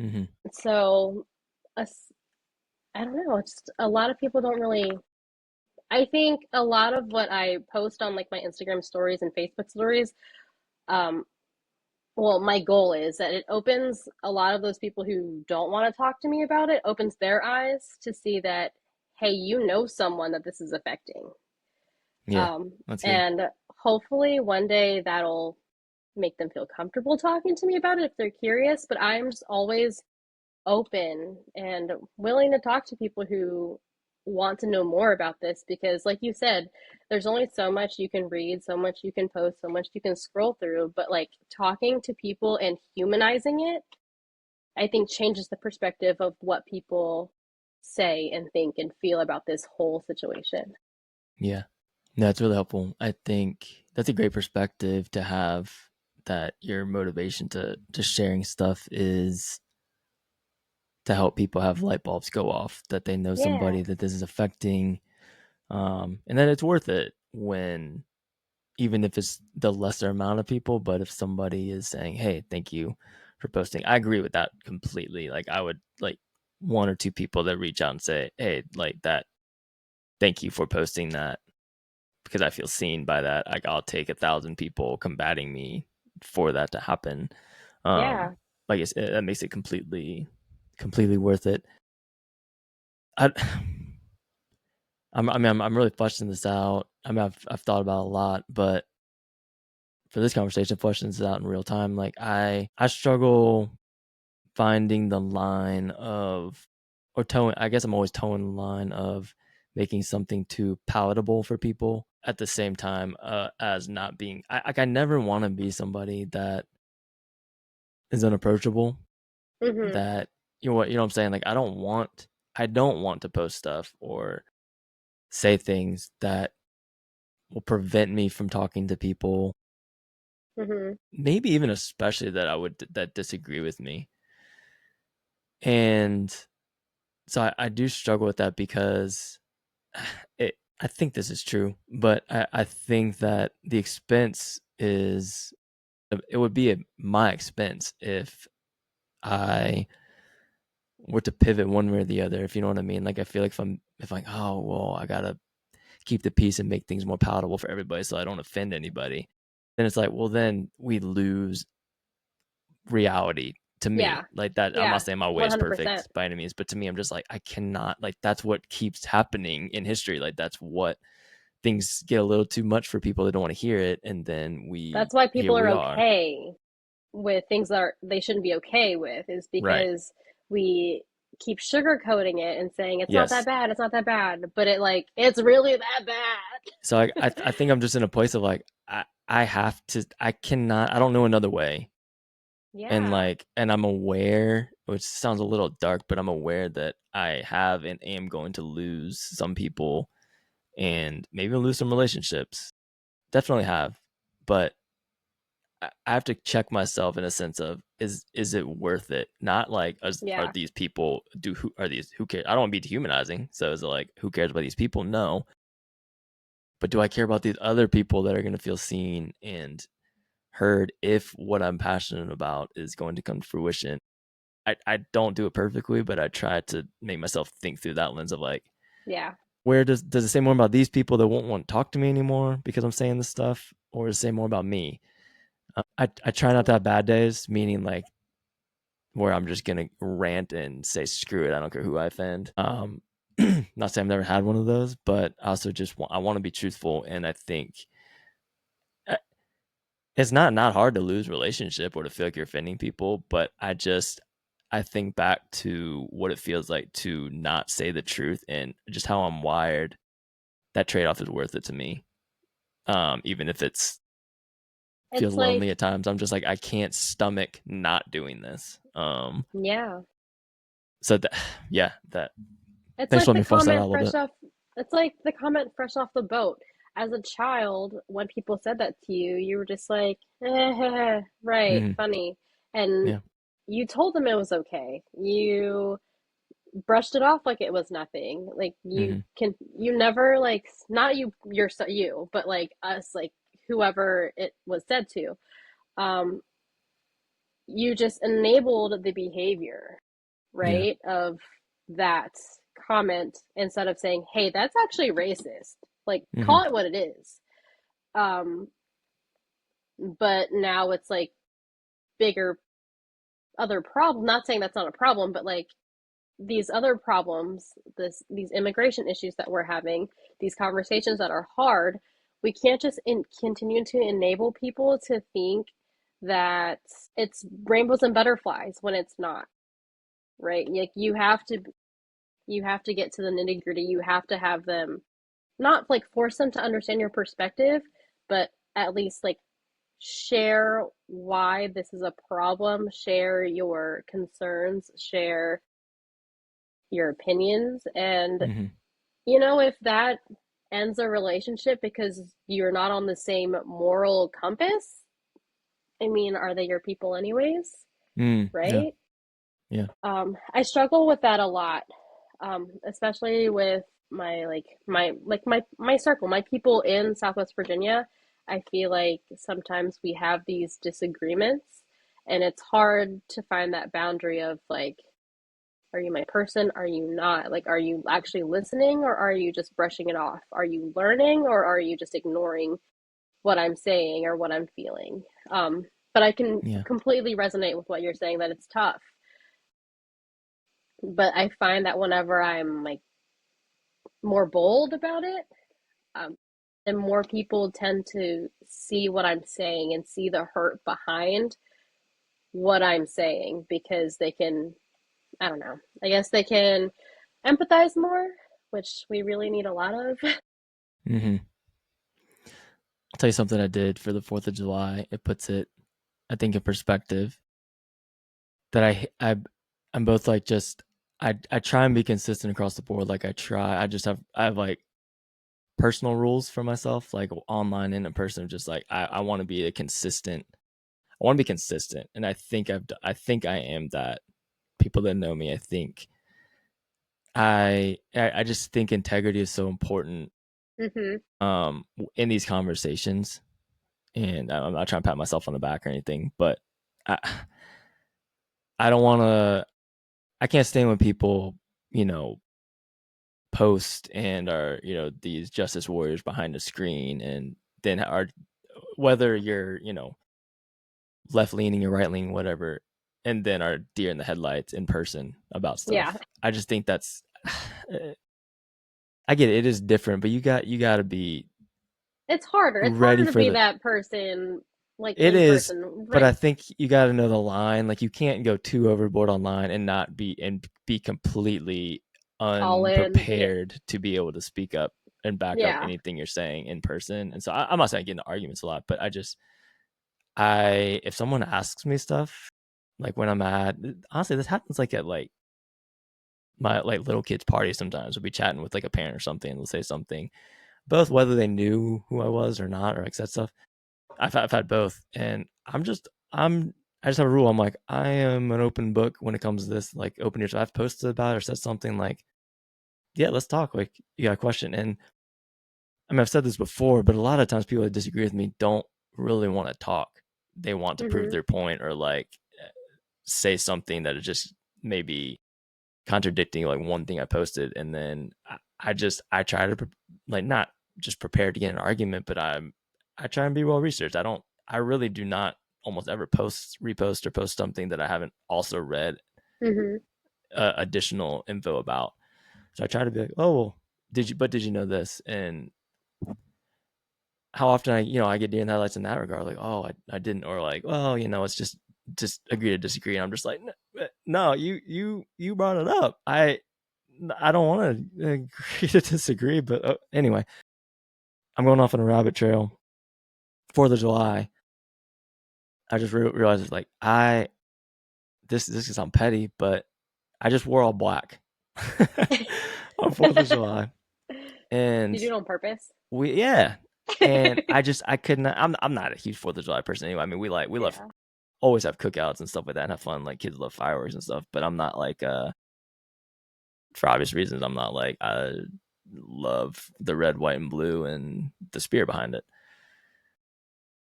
Mm-hmm. So, I don't know, it's a lot of people don't really. I think a lot of what I post on like my Instagram stories and Facebook stories, um, well, my goal is that it opens a lot of those people who don't want to talk to me about it, opens their eyes to see that, hey, you know someone that this is affecting. Yeah, that's good. And hopefully one day that'll make them feel comfortable talking to me about it if they're curious. But I'm just always open and willing to talk to people who want to know more about this because, like you said, there's only so much you can read, so much you can post, so much you can scroll through, but like talking to people and humanizing it, I think changes the perspective of what people say and think and feel about this whole situation. Yeah. That's really helpful. I think that's a great perspective to have, that your motivation to sharing stuff is to help people have light bulbs go off, that they know Yeah. somebody that this is affecting, and that it's worth it when, even if it's the lesser amount of people, but if somebody is saying, hey, thank you for posting. I agree with that completely. Like, I would like one or two people that reach out and say, hey, like that, thank you for posting that, because I feel seen by that. Like, I'll take 1,000 people combating me for that to happen. Yeah. Like that makes it completely worth it. I, I'm really fleshing this out. I mean, I've thought about it a lot, but for this conversation, fleshing this out in real time, like I struggle finding the line of, or towing. I guess I'm always towing the line of making something too palatable for people at the same time, as not being. I never want to be somebody that is unapproachable. Mm-hmm. That, you know what I'm saying. Like, I don't want to post stuff or say things that will prevent me from talking to people, Mm-hmm. maybe even especially that disagree with me. And so I do struggle with that because I think this is true, but I think that the expense is, it would be at my expense if I were to pivot one way or the other, if you know what I mean. Like, I feel like if like, oh, well, I gotta keep the peace and make things more palatable for everybody so I don't offend anybody, then it's like, well, then we lose reality to Yeah. me. Like, that, I'm not Yeah. saying my way is 100%. perfect by any means, but to me, I'm just like, I cannot, like, that's what keeps happening in history. Like, that's what, things get a little too much for people that don't want to hear it, and then That's why here people we are are. okay with things that they shouldn't be okay with, is Right. because we keep sugarcoating it and saying it's not that Yes. bad, it's not that bad, but it's really that bad. So I think I'm just in a place of like, I have to, I cannot, I don't know another way. And Yeah. like, and I'm aware, which sounds a little dark, but I'm aware that I have and am going to lose some people, and maybe lose some relationships. Definitely have. But I have to check myself in a sense of, is it worth it? Not like, are Yeah. these people, who are these, who cares? I don't want to be dehumanizing. So is it like, who cares about these people? No. But do I care about these other people that are going to feel seen and heard if what I'm passionate about is going to come to fruition? I don't do it perfectly, but I try to make myself think through that lens of like, Yeah. where does it say more about these people that won't want to talk to me anymore because I'm saying this stuff, or does it say more about me? I try not to have bad days, meaning like where I'm just gonna rant and say screw it, I don't care who I offend. Not saying I've never had one of those, but I also just I want to be truthful, and I think uh, it's not hard to lose relationship or to feel like you're offending people, but I think back to what it feels like to not say the truth, and just how I'm wired. That trade-off is worth it to me. Even if it's feels It's lonely like, at times, I'm just like, I can't stomach not doing this. yeah. So that, yeah, that. It's Thanks like for letting the me flush that out comment a little fresh bit. off it's like the comment fresh off the boat. as a child, when people said that to you, you were just like, right, Mhm. funny. And Yeah. you told them it was okay. You brushed it off like it was nothing. Like Mhm. you never like, not you, but like us, like whoever it was said to. Um, you just enabled the behavior, Yeah. right, of that comment instead of saying, hey, that's actually racist. Like, Mhm. call it what it is. Um, but now it's like bigger other problem. Not saying that's not a problem, but like these other problems, these immigration issues that we're having, these conversations that are hard, we can't just continue to enable people to think that it's rainbows and butterflies when it's not, right? Like you have to get to the nitty gritty. You have to have them, not like force them to understand your perspective, but at least like share why this is a problem, share your concerns, share your opinions. And Mhm. if that ends a relationship because you're not on the same moral compass, I mean, are they your people anyways? Yeah. Right? Yeah. I struggle with that a lot, especially with my circle, my people in Southwest Virginia. I feel like sometimes we have these disagreements, and it's hard to find that boundary of like, are you my person? Are you not? Like, are you actually listening, or are you just brushing it off? Are you learning, or are you just ignoring what I'm saying or what I'm feeling? But I can Yeah. completely resonate with what you're saying, that it's tough. But I find that whenever I'm like more bold about it, um, and more people tend to see what I'm saying and see the hurt behind what I'm saying, because they can, I don't know, I guess they can empathize more, which we really need a lot of. Mhm. I'll tell you something I did for the 4th of July. It puts it, I think, in perspective that I'm both like just I try and be consistent across the board. Like I have like personal rules for myself, like online and in person. Just like I want to be a consistent. I want to be consistent, and I think I am that. People that know me, I think I just think integrity is so important Mm-hmm. in these conversations. And I'm not trying to pat myself on the back or anything, but I I don't want to. I can't stand when people, you know, post and are, these justice warriors behind a screen, and then are, whether you're, left leaning or right leaning, whatever, and then are deer in the headlights in person about Yeah, stuff. I just think that's I get it, it is different, but you got to be it's harder. It's ready harder to for be the that person, like it in is, person, but I right? think you got to know the line. Like you can't go too overboard online and not be completely All in. Yeah, unprepared to be able to speak up and back up yeah. anything you're saying in person. And so I'm not saying I get into arguments a lot, but I if someone asks me stuff, like when I'm at, honestly, this happens like at like my like little kids parties. Sometimes we'll be chatting with like a parent or something, and they'll say something, both whether they knew who I was or not, or like that stuff. I've had both, and I just have a rule. I'm like, I am an open book when it comes to this. Like, open your. I've posted about it or said something like, yeah, let's talk. Like, you got a question, and I mean, I've said this before, but a lot of times people that disagree with me don't really want to talk. They want to prove Mm-hmm. their point, or like say something that is just maybe contradicting like one thing I posted, and then I try to like not just prepare to get an argument, but I try and be well researched. I really do not almost ever repost or post something that I haven't also read Mm-hmm. additional info about. So I try to be like, oh, well, did you know this? And how often I get deer in the headlights in that regard, like, oh, I didn't, or like, well, it's just agree to disagree. And I'm just like, no, you brought it up. I don't want to agree to disagree, but anyway, I'm going off on a rabbit trail. 4th of July, I just realized it's like this is sound petty, but I just wore all black on 4th of July, Did you and do it on purpose? yeah, And I could not. I'm not a huge 4th of July person anyway. I mean, we love Yeah. always have cookouts and stuff like that and have fun. Like kids love fireworks and stuff, but I'm not like for obvious reasons. I'm not like I love the red, white, and blue and the spirit behind it.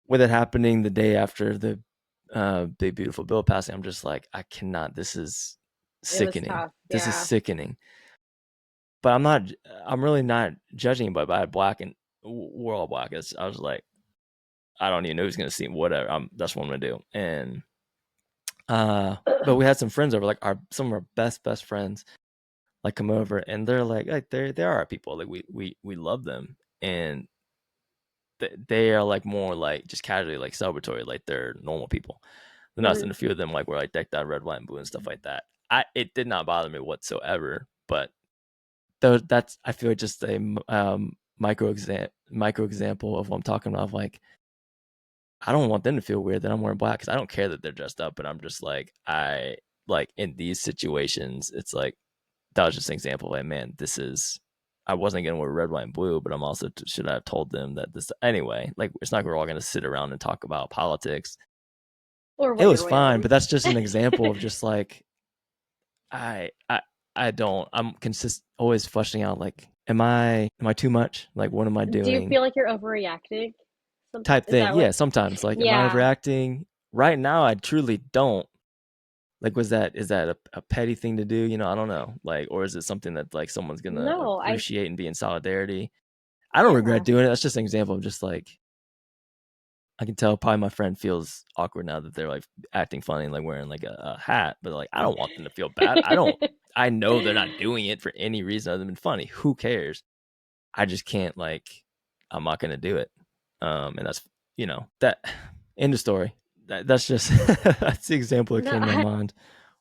With it happening the day after the big beautiful bill passing, I'm just like, I cannot. This is It was sickening. tough. This is Yeah. sickening. But I'm really not judging anybody. But I had black and we're all black. I was like, I don't even know who's gonna see whatever. That's what I'm gonna do. And but we had some friends over, like some of our best friends, like come over, and they're like they are our people. Like we love them, and they are like more like just casually like celebratory, like they're normal people. Then us and a few of them like were like decked out red, white, and blue and stuff like that. It did not bother me whatsoever, but that's I feel like just a micro example of what I'm talking about. Of like, I don't want them to feel weird that I'm wearing black because I don't care that they're dressed up, but I'm just like I like in these situations, it's like that was just an example. Like, man, this is. I wasn't gonna wear red, white, and blue, but I'm also should I have told them that this anyway. Like, it's not like we're all gonna sit around and talk about politics. Or It what was you're fine, wearing. but that's just an example of just like I I I don't. I'm always fleshing out like, am I too much? Like, what am I Do you doing? feel like you're overreacting? Sometimes Type is thing. that what? Yeah, sometimes like, am I Yeah. overreacting? Right now, I truly don't. Like, is that a petty thing to do? I don't know. Like, or is it something that like someone's gonna No, appreciate and be in solidarity? I don't regret yeah. doing it. That's just an example of just like I can tell probably my friend feels awkward now that they're like acting funny and like wearing like a hat, but like I don't want them to feel bad. I know they're not doing it for any reason other than funny. Who cares? I just can't like I'm not gonna do it. And that's that end of story. That's just that's the example that No, came to my mind.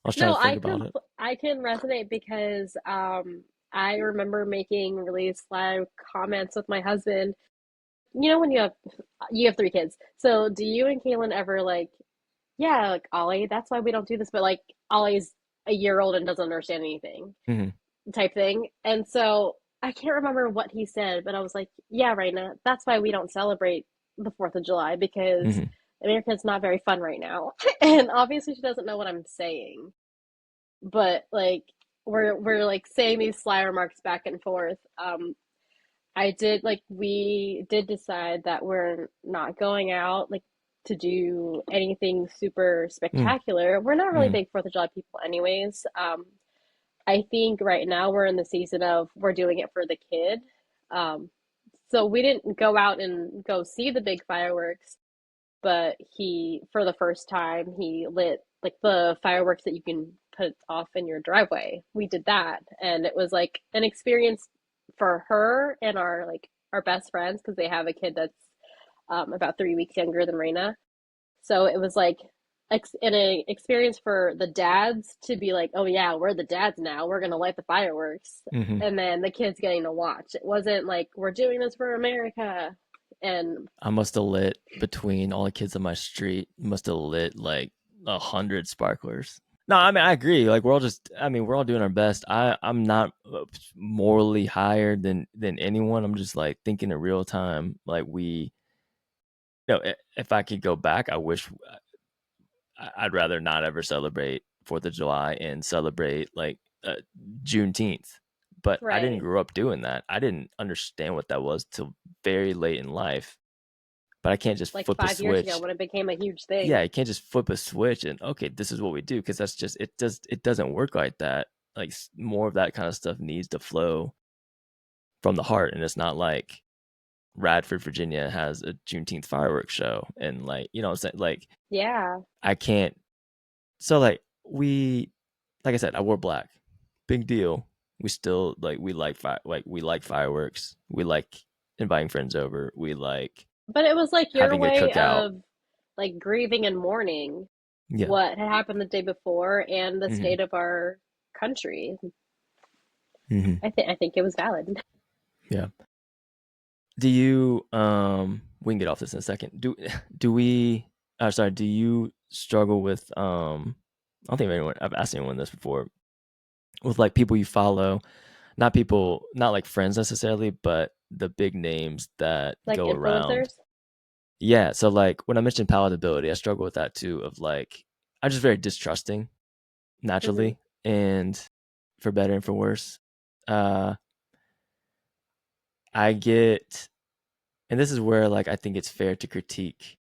I was trying no, to think about it. I can resonate because I remember making really sly comments with my husband. You know when you have three kids. So do you and Kaylin ever like, yeah, like Ollie, that's why we don't do this, but like Ollie's a year old and doesn't understand anything Mm-hmm. type thing. And so I can't remember what he said, but I was like, yeah, right now, that's why we don't celebrate the 4th of July because Mm-hmm. America's not very fun right now. And obviously she doesn't know what I'm saying. But like we're like saying these sly remarks back and forth. I did like we did decide that we're not going out like to do anything super spectacular. We're not really Mm-hmm. big 4th of July people anyways. I think right now we're in the season of we're doing it for the kid. Um, so we didn't go out and go see the big fireworks, but he, for the first time, he lit like the fireworks that you can put off in your driveway. We did that, and it was like an experience for her and our best friends because they have a kid that's about 3 weeks younger than Raina. So it was like an experience for the dads to be like, oh yeah, we're the dads now. We're gonna light the fireworks, Mm-hmm. and then the kids getting to watch. It wasn't like we're doing this for America. And I must have lit between all the kids on my street. Must have lit like 100 sparklers. No, I mean I agree. Like we're all doing our best. I'm not morally higher than anyone. I'm just like thinking in real time. Like if I could go back, I wish I'd rather not ever celebrate 4th of July and celebrate like Juneteenth. But I didn't right, grow up doing that. I didn't understand what that was till very late in life. But I can't just like flip a 5 years ago switch. when it became a huge Yeah, thing. you can't just flip a switch and okay, this is what we do because that's just it doesn't work like that. Like more of that kind of stuff needs to flow from the heart, and it's not like Radford, Virginia has a Juneteenth fireworks show, and like what I'm saying, like Yeah, I can't. So like I said, I wore black, big deal. We still like we like fireworks. We like inviting friends over. We like but it was like your having a way cookout. of like grieving and mourning Yeah. what had happened the day before and the Hmm. state of our country. Hmm. I think it was valid. Yeah. Do you we can get off this in a second. Do we sorry, do you struggle with I don't think I've asked anyone this before with like people you follow, not like friends necessarily, but the big names that Like go around. influencers? Yeah, so, like, when I mentioned palatability, I struggle with that too of, like, I'm just very distrusting Mm-hmm. naturally, and for better and for worse. Uh, I get and this is where, like, I think it's fair to critique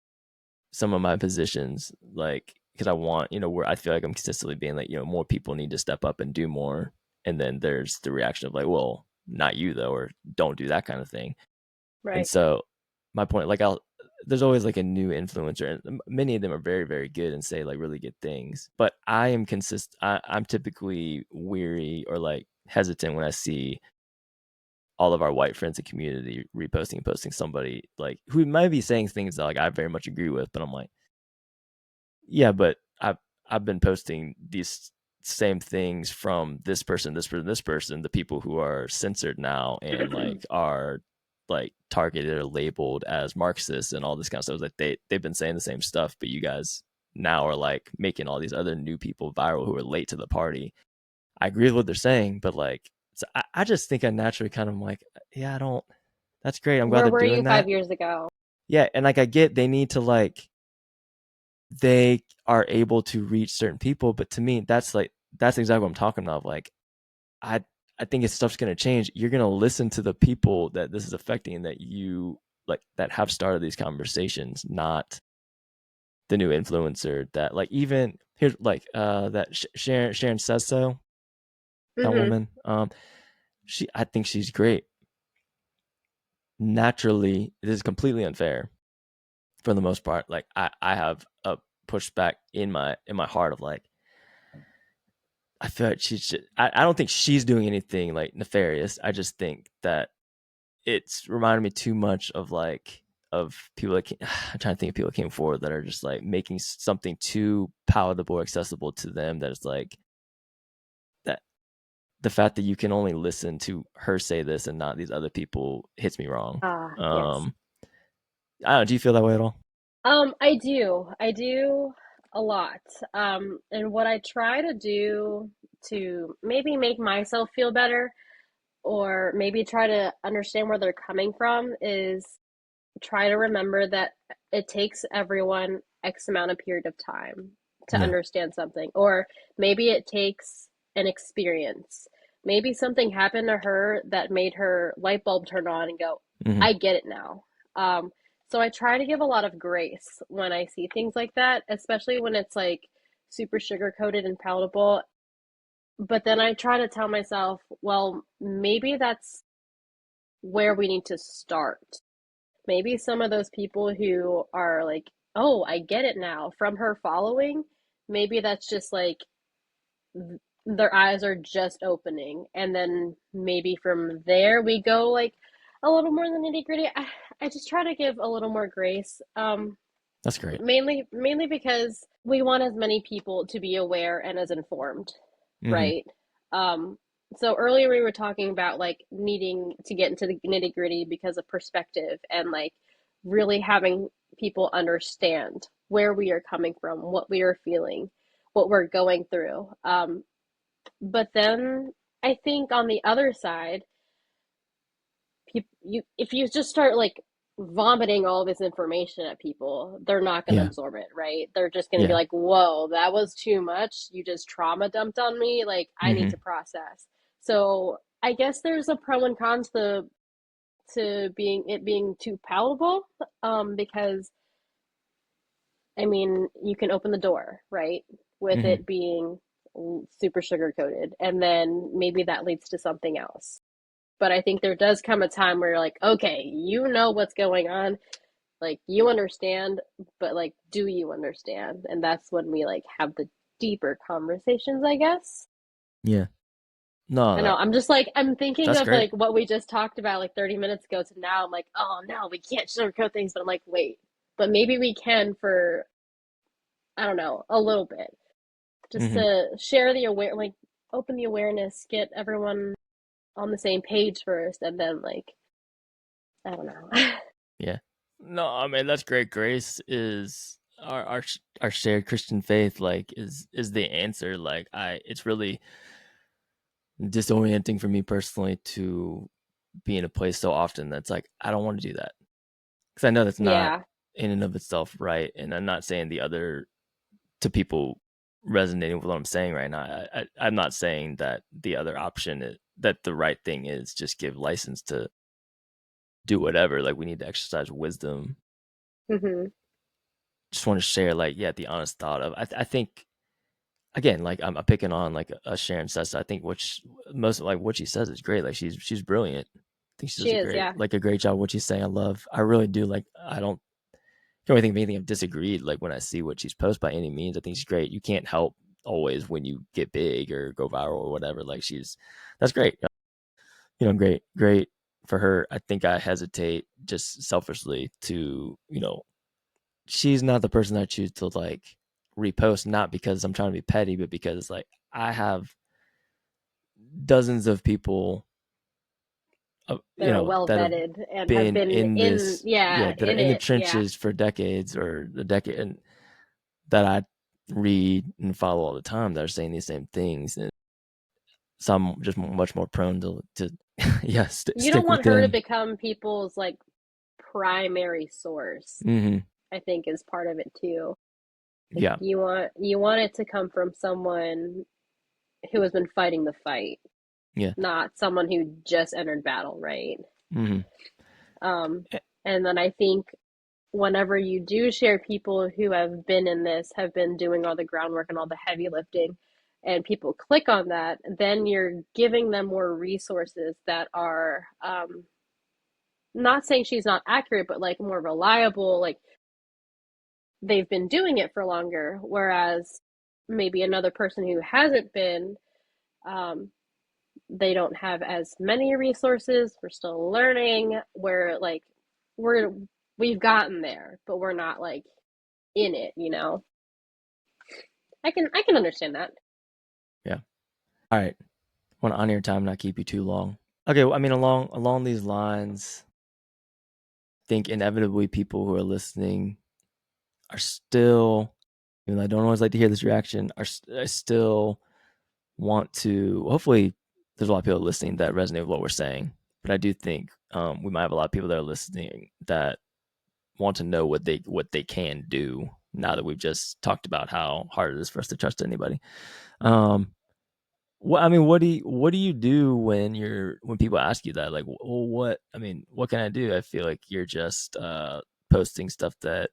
some of my positions, like, because I want, where I feel like I'm consistently being like, more people need to step up and do more. And then there's the reaction of like, well, not you though, or don't do that kind of thing. And Right. so my point, like, there's always like a new influencer, and many of them are very, very good and say like really good things. But I am I'm typically weary or like hesitant when I see all of our white friends and community reposting and posting somebody like who might be saying things that like I very much agree with, but I'm like, yeah, but I've been posting these same things from this person, this person, this person, the people who are censored now and like are like targeted or labeled as Marxists and all this kind of stuff. Like they've been saying the same stuff, but you guys now are like making all these other new people viral who are late to the party. I agree with what they're saying, but like so I just think I naturally kind of like, yeah, I don't that's great. I'm glad Where they're were you doing that. 5 years ago? Yeah, and like I get they need to like they are able to reach certain people, but to me that's exactly what I'm talking about. Like I I think if stuff's gonna change, you're gonna listen to the people that this is affecting and that you like that have started these conversations, not the new influencer that like even here's like that Sharon says so, that Mm-hmm. woman. I think she's great. Naturally, it is completely unfair for the most part. Like I have a pushback in my heart of like I feel like I don't think she's doing anything like nefarious. I just think that it's reminded me too much of like of people that I'm trying to think of people that came forward that are just like making something too palatable, accessible to them. That is like that the fact that you can only listen to her say this and not these other people hits me wrong. Ah, yes. Um, I don't know. Do you feel that way at all? I do. I do a lot. And what I try to do to maybe make myself feel better or maybe try to understand where they're coming from is try to remember that it takes everyone X amount of period of time to Yeah. understand something, or maybe it takes an experience. Maybe something happened to her that made her light bulb turn on and go, Hmm. I get it now. So I try to give a lot of grace when I see things like that, especially when it's like super sugar coated and palatable. But then I try to tell myself, well, maybe that's where we need to start. Maybe some of those people who are like, oh, I get it now from her following, maybe that's just like their eyes are just opening. And then maybe from there we go like a little more in the nitty gritty. I just try to give a little more grace. That's great. Mainly because we want as many people to be aware and as informed, Hmm. right? Um, so earlier we were talking about like needing to get into the nitty gritty because of perspective and like really having people understand where we are coming from, what we are feeling, what we're going through. But then I think on the other side, if you just start like vomiting all this information at people, they're not going to Yeah. absorb it, right? They're just going to be Yeah. like, "Whoa, that was too much. You just trauma dumped on me. Like I need Hmm. to process." So I guess there's a pro and cons to being too palatable, because I mean you can open the door, right, with Hmm. it being super sugar coated, and then maybe that leads to something else. But I think there does come a time where you're like, okay, you know what's going on, like you understand, but like, do you understand? And that's when we like have the deeper conversations, I guess. Yeah. No, I know. I'm just like I'm thinking that's of great. like what we just talked about like 30 minutes ago to now. I'm like, oh no, we can't sugarcoat things. But I'm like, wait, but maybe we can for I don't know a little bit, just Hmm. to share the aware, like open the awareness, get everyone on the same page first, and then like I don't know. Yeah. No, I mean that's great. Grace is our shared Christian faith. Like is the answer. Like it's really disorienting for me personally to be in a place so often that's like, I don't want to do that. Because I know that's not Yeah. in and of itself right. And I'm not saying the other, to people resonating with what I'm saying right now, I'm not saying that the other option is, that the right thing is just give license to do whatever. Like, we need to exercise wisdom. Mm-hmm. Just want to share, like, yeah, the honest thought of, I think, again, like, I'm picking on like a Sharon says. I think most like what she says is great. Like, she's brilliant. I think she She does a is, great, yeah. like, a great job. What she's saying, I really do. Like, I don't can't really think of anything I've disagreed. Like, when I see what she's posted, by any means, I think she's great. You can't help always when you get big or go viral or whatever. Like, that's great. Great for her. I think I hesitate just selfishly to, she's not the person I choose to, like, repost, not because I'm trying to be petty, but because, like, I have dozens of people, That are well that have vetted and have been been in in, this, yeah, that are in in the it. Yeah. trenches for decades or a decade, and that I read and follow all the time that are saying these same things. And some just much more prone to yeah, You don't stick with want her to them. become people's like primary source, Hmm. I think is part of it too. Like Yeah. you want it to come from someone who has been fighting the fight, Yeah. not someone who just entered battle, right? Hmm. Um, and then I think whenever you do share people who have been in this, have been doing all the groundwork and all the heavy lifting, and people click on that, then you're giving them more resources that are not saying she's not accurate, but like more reliable, like they've been doing it for longer. Whereas maybe another person who hasn't been, um, they don't have as many resources. We're still learning. We're like, we're we've gotten there, but we're not like in it, you know. I can understand that. Yeah. All right. Want to honor your time, not keep you too long. Okay. Well, I mean, along these lines, I think inevitably people who are listening are still, even though I don't always like to hear this reaction, I still want to. Hopefully, there's a lot of people listening that resonate with what we're saying. But I do think we might have a lot of people that are listening that want to know what they can do now that we've just talked about how hard it is for us to trust anybody. What do you do when people ask you that? Like, well, what can I do? I feel like you're just posting stuff that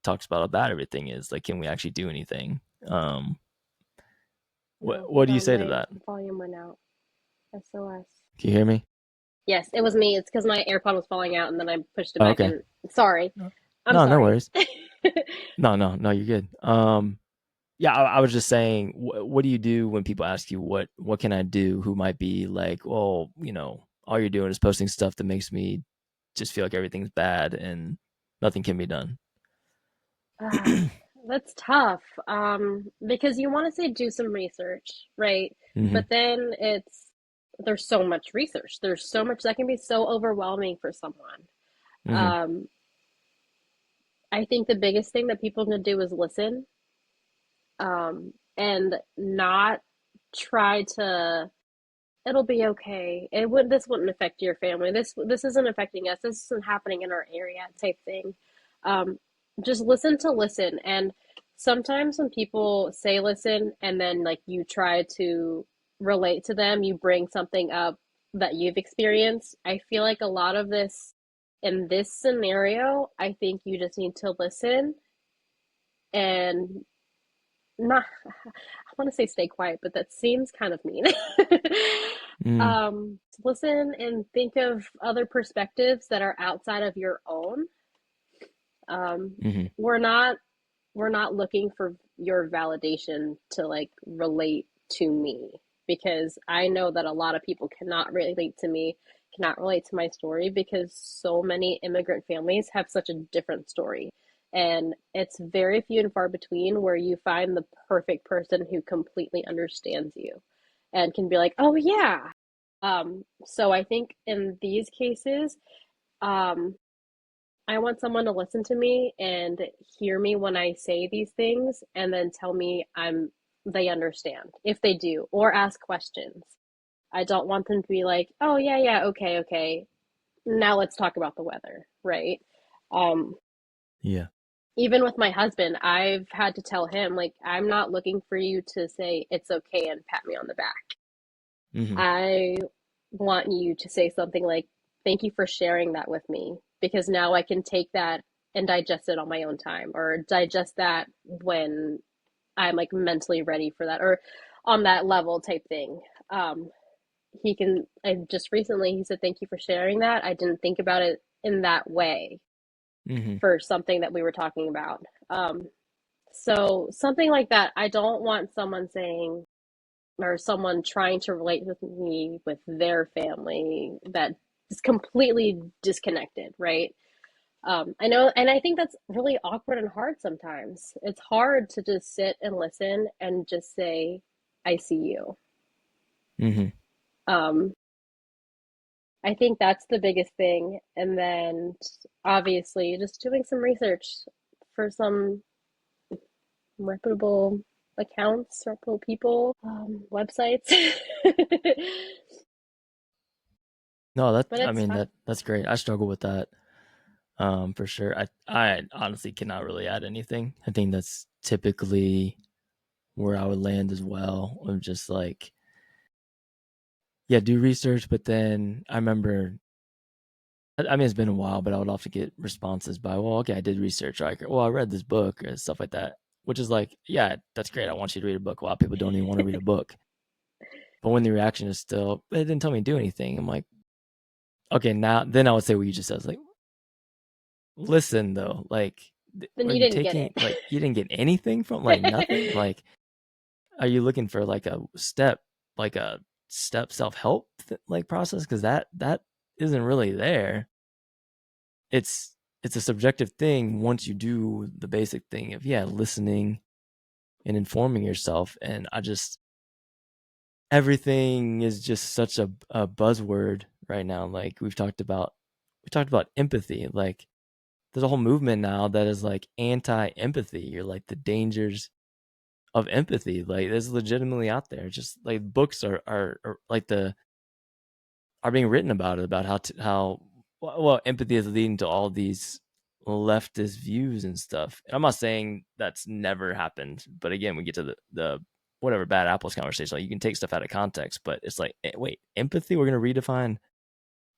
talks about how bad everything is. Like, can we actually do anything? No, What hold do you on, say to my that? volume went out. SOS. Can you hear me? Yes, it was me. It's because my AirPod was falling out and then I pushed it Oh, back okay. in. Sorry. I'm No sorry. worries. No, you're good. Yeah, I was just saying, what do you do when people ask you what can I do? Who might be like, well, all you're doing is posting stuff that makes me just feel like everything's bad and nothing can be done. That's tough. Because you want to say do some research, right? Hmm. But then there's so much research. There's so much that can be so overwhelming for someone. Hmm. Um, I think the biggest thing that people can do is listen, and not try to, it'll be okay. This wouldn't affect your family. This isn't affecting us. This isn't happening in our area type thing. Um, just listen to listen. And sometimes when people say listen and then like you try to relate to them, you bring something up that you've experienced. I feel like a lot of this in this scenario, I think you just need to listen and not, I want to say stay quiet, but that seems kind of mean. Mm. Listen and think of other perspectives that are outside of your own. Hmm. We're not looking for your validation to like relate to me, because I know that a lot of people cannot relate to me, cannot relate to my story, because so many immigrant families have such a different story. And it's very few and far between where you find the perfect person who completely understands you and can be like, oh, yeah. So I think in these cases, um, I want someone to listen to me and hear me when I say these things and then tell me they understand if they do, or ask questions. I don't want them to be like, oh, yeah, yeah, okay, okay. Now let's talk about the weather, right? Um, Yeah. Even with my husband, I've had to tell him, like, I'm not looking for you to say it's okay and pat me on the back. Mm-hmm. I want you to say something like, thank you for sharing that with me, because now I can take that and digest it on my own time, or digest that when I'm like mentally ready for that, or on that level type thing. He can, I just recently, he said, thank you for sharing that. I didn't think about it in that way Mm-hmm. for something that we were talking about. So something like that, I don't want someone saying, or someone trying to relate with me with their family that is completely disconnected, right? I know, and I think that's really awkward and hard sometimes. It's hard to just sit and listen and just say, I see you. Mm-hmm. Um, I think that's the biggest thing. And then obviously just doing some research for some reputable accounts, reputable people, websites. No, But I it's mean tough. that's great. I struggle with that. For sure. I honestly cannot really add anything. I think that's typically where I would land as well. Of just like, yeah, do research, but then I remember, I mean, it's been a while, but I would often get responses by, well, okay, I did research. Or, well, I read this book or stuff like that, which is like, yeah, that's great. I want you to read a book. A lot of people don't even want to read a book. But when the reaction is still, it didn't tell me to do anything, I'm like, okay, now, then I would say what you just said. It's like, listen, though, like, Then are you you didn't get taking, it. like, you didn't get anything from, like, nothing? Like, are you looking for like a step self-help like process? Because that isn't really there. It's a subjective thing once you do the basic thing of, yeah, listening and informing yourself. And I just, everything is just such a buzzword right now. Like we talked about empathy. Like there's a whole movement now that is like anti-empathy. You're like the dangers of empathy. Like it's legitimately out there. Just like books are like the are being written about it, about how well empathy is leading to all these leftist views and stuff. And I'm not saying that's never happened, but again, we get to the whatever bad apples conversation. Like you can take stuff out of context, but it's like, wait, empathy? We're gonna redefine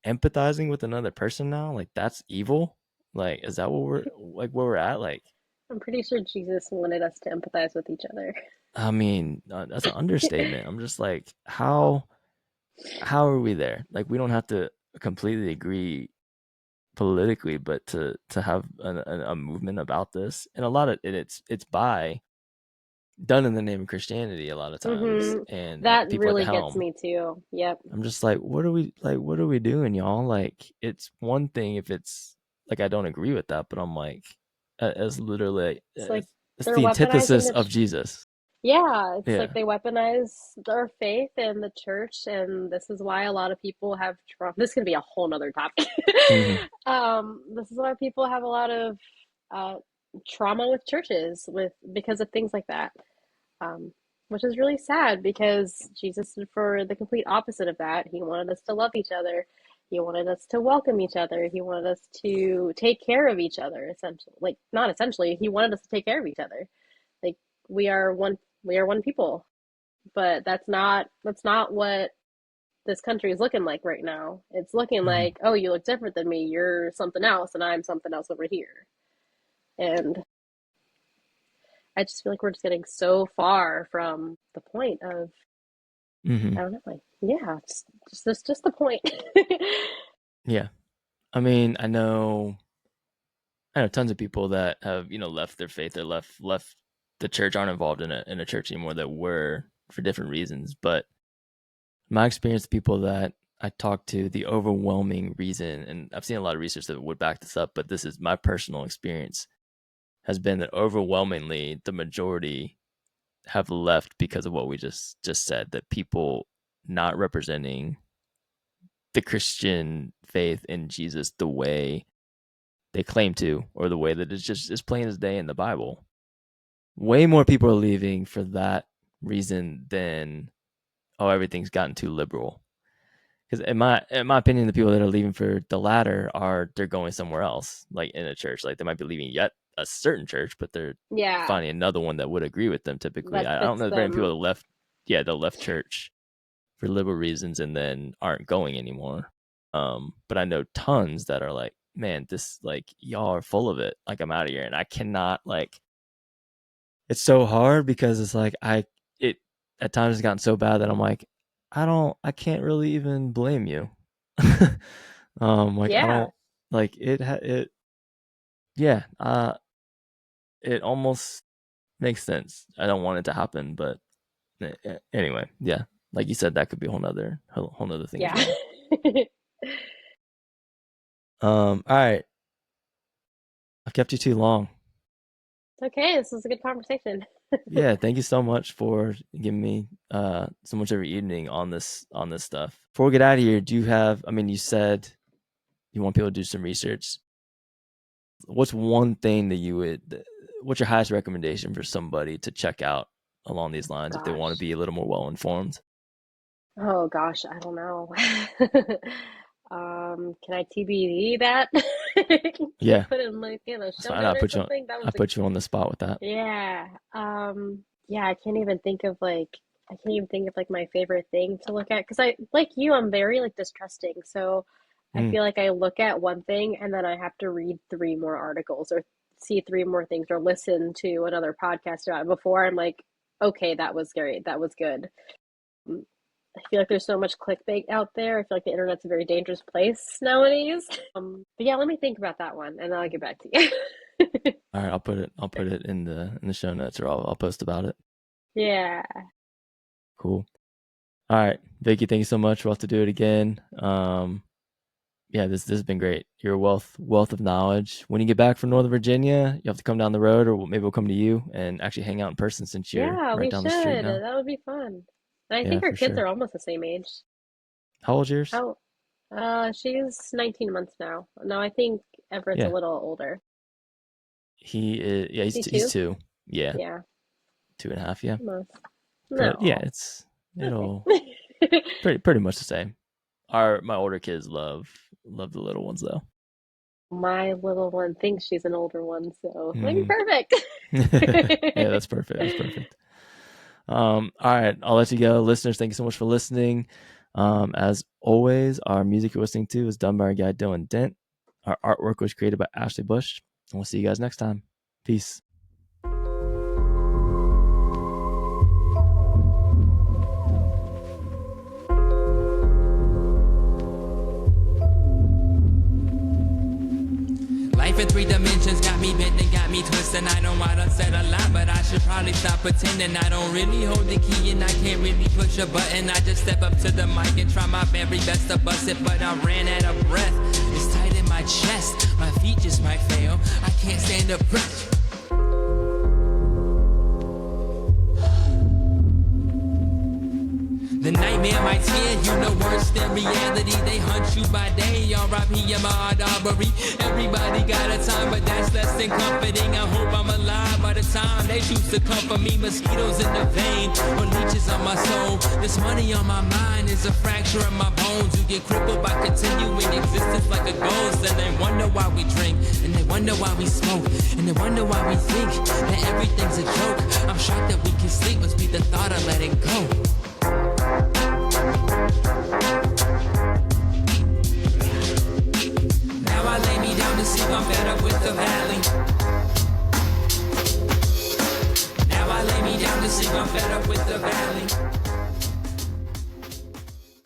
empathizing with another person now? Like that's evil? Like is that what we're like where we're at? Like I'm pretty sure Jesus wanted us to empathize with each other. I mean, that's an understatement. I'm just like, how are we there? Like we don't have to completely agree politically, but to have a movement about this, and a lot of it's by done in the name of Christianity a lot of times, Mm-hmm. and That people at the really gets helm. me too. Yep. I'm just like, what are we doing, y'all? Like, it's one thing if it's like I don't agree with that, but I'm like, as literally, It's like it's they're the weaponizing antithesis the of Jesus. yeah, it's like Yeah. they weaponize our faith and the church, and this is why a lot of people have trauma. This can be a whole nother topic. Mm-hmm. This is why people have a lot of uh, trauma with churches, with because of things like that. Um, which is really sad because Jesus did for the complete opposite of that. He wanted us to love each other. He wanted us to welcome each other. He wanted us to take care of each other, essentially. Like, not essentially, he wanted us to take care of each other. Like, we are one we are one people. But that's not what this country is looking like right now. It's looking Mm-hmm. like, oh, you look different than me. You're something else and I'm something else over here. And I just feel like we're just getting so far from the point of Mm-hmm. I don't know, like yeah, just the point. Yeah. I mean, I know tons of people that have, left their faith or left the church, aren't involved in a church anymore, that were for different reasons. But my experience, people that I talk to, the overwhelming reason, and I've seen a lot of research that would back this up, but this is my personal experience, has been that overwhelmingly the majority have left because of what we just said, that people not representing the Christian faith in Jesus the way they claim to, or the way that it's just as plain as day in the Bible. Way more people are leaving for that reason than, oh, everything's gotten too liberal. Because in my opinion, the people that are leaving for the latter they're going somewhere else, like in a church. Like they might be leaving yet a certain church, but they're finding another one that would agree with them. Typically, I don't know very many people that left. Yeah, they left church for liberal reasons and then aren't going anymore. But I know tons that are like, man, this, like, y'all are full of it. Like, I'm out of here, and I cannot, like. It's so hard because it's like it at times has gotten so bad that I'm like, I can't really even blame you. Like I don't like it. Yeah, it almost makes sense. I don't want it to happen, but anyway, yeah. Like you said, that could be a whole nother thing. Yeah. All right. I've kept you too long. It's okay. This was a good conversation. Yeah, thank you so much for giving me so much of your evening on this stuff. Before we get out of here, do you have? I mean, you said you want people to do some research. What's one thing that you would? What's your highest recommendation for somebody to check out along these lines if they want to be a little more well informed? Oh gosh, I don't know. Can I TBD that? Yeah. Put in like in a show I note or something. put you on the spot with that. Yeah. Yeah, I can't even think of like my favorite thing to look at because I'm very like distrusting. So I feel like I look at one thing and then I have to read 3 more articles or see 3 more things or listen to another podcast about it before I'm like, okay, that was great. That was good. I feel like there's so much clickbait out there. I feel like the internet's a very dangerous place nowadays. But yeah, let me think about that one and then I'll get back to you. All right, I'll put it in the show notes, or I'll post about it. Yeah. Cool. All right, Vicky, thank you so much. We'll have to do it again. Yeah, this has been great. You're a wealth of knowledge. When you get back from Northern Virginia, you have to come down the road, or maybe we'll come to you and actually hang out in person since you're right down the street now. That would be fun. And I think our kids are almost the same age. How old's yours? She's 19 months now. No, I think Everett's a little older. He is. Yeah, he's 2. Yeah. Yeah. 2.5. Yeah. No. But yeah, it'll pretty much the same. My older kids love the little ones though. My little one thinks she's an older one, so maybe perfect. Yeah, that's perfect. That's perfect. All right, I'll let you go. Listeners, thank you so much for listening. As always, our music you're listening to is done by our guy Dylan Dent. Our artwork was created by Ashley Bush. And we'll see you guys next time. Peace. Life in 3 dimensions got me bent and got me twisted. I know I done said a lot, but I should probably stop pretending. I don't really hold the key and I can't really push a button. I just step up to the mic and try my very best to bust it, but I ran out of breath. It's tight in my chest, my feet just might fail. I can't stand the pressure. The nightmare might scare you no worse than reality. They hunt you by day, R.I.P. I'm a robbery. Everybody got a time, but that's less than comforting. I hope I'm alive by the time they choose to comfort me. Mosquitoes in the vein, or leeches on my soul. This money on my mind is a fracture in my bones. You get crippled by continuing existence like a ghost. And they wonder why we drink, and they wonder why we smoke, and they wonder why we think that everything's a joke. I'm shocked that we can sleep, must be the thought of letting go. Now I lay me down to sleep, I'm fed up with the valley. Now I lay me down to sleep, I'm fed up with the valley.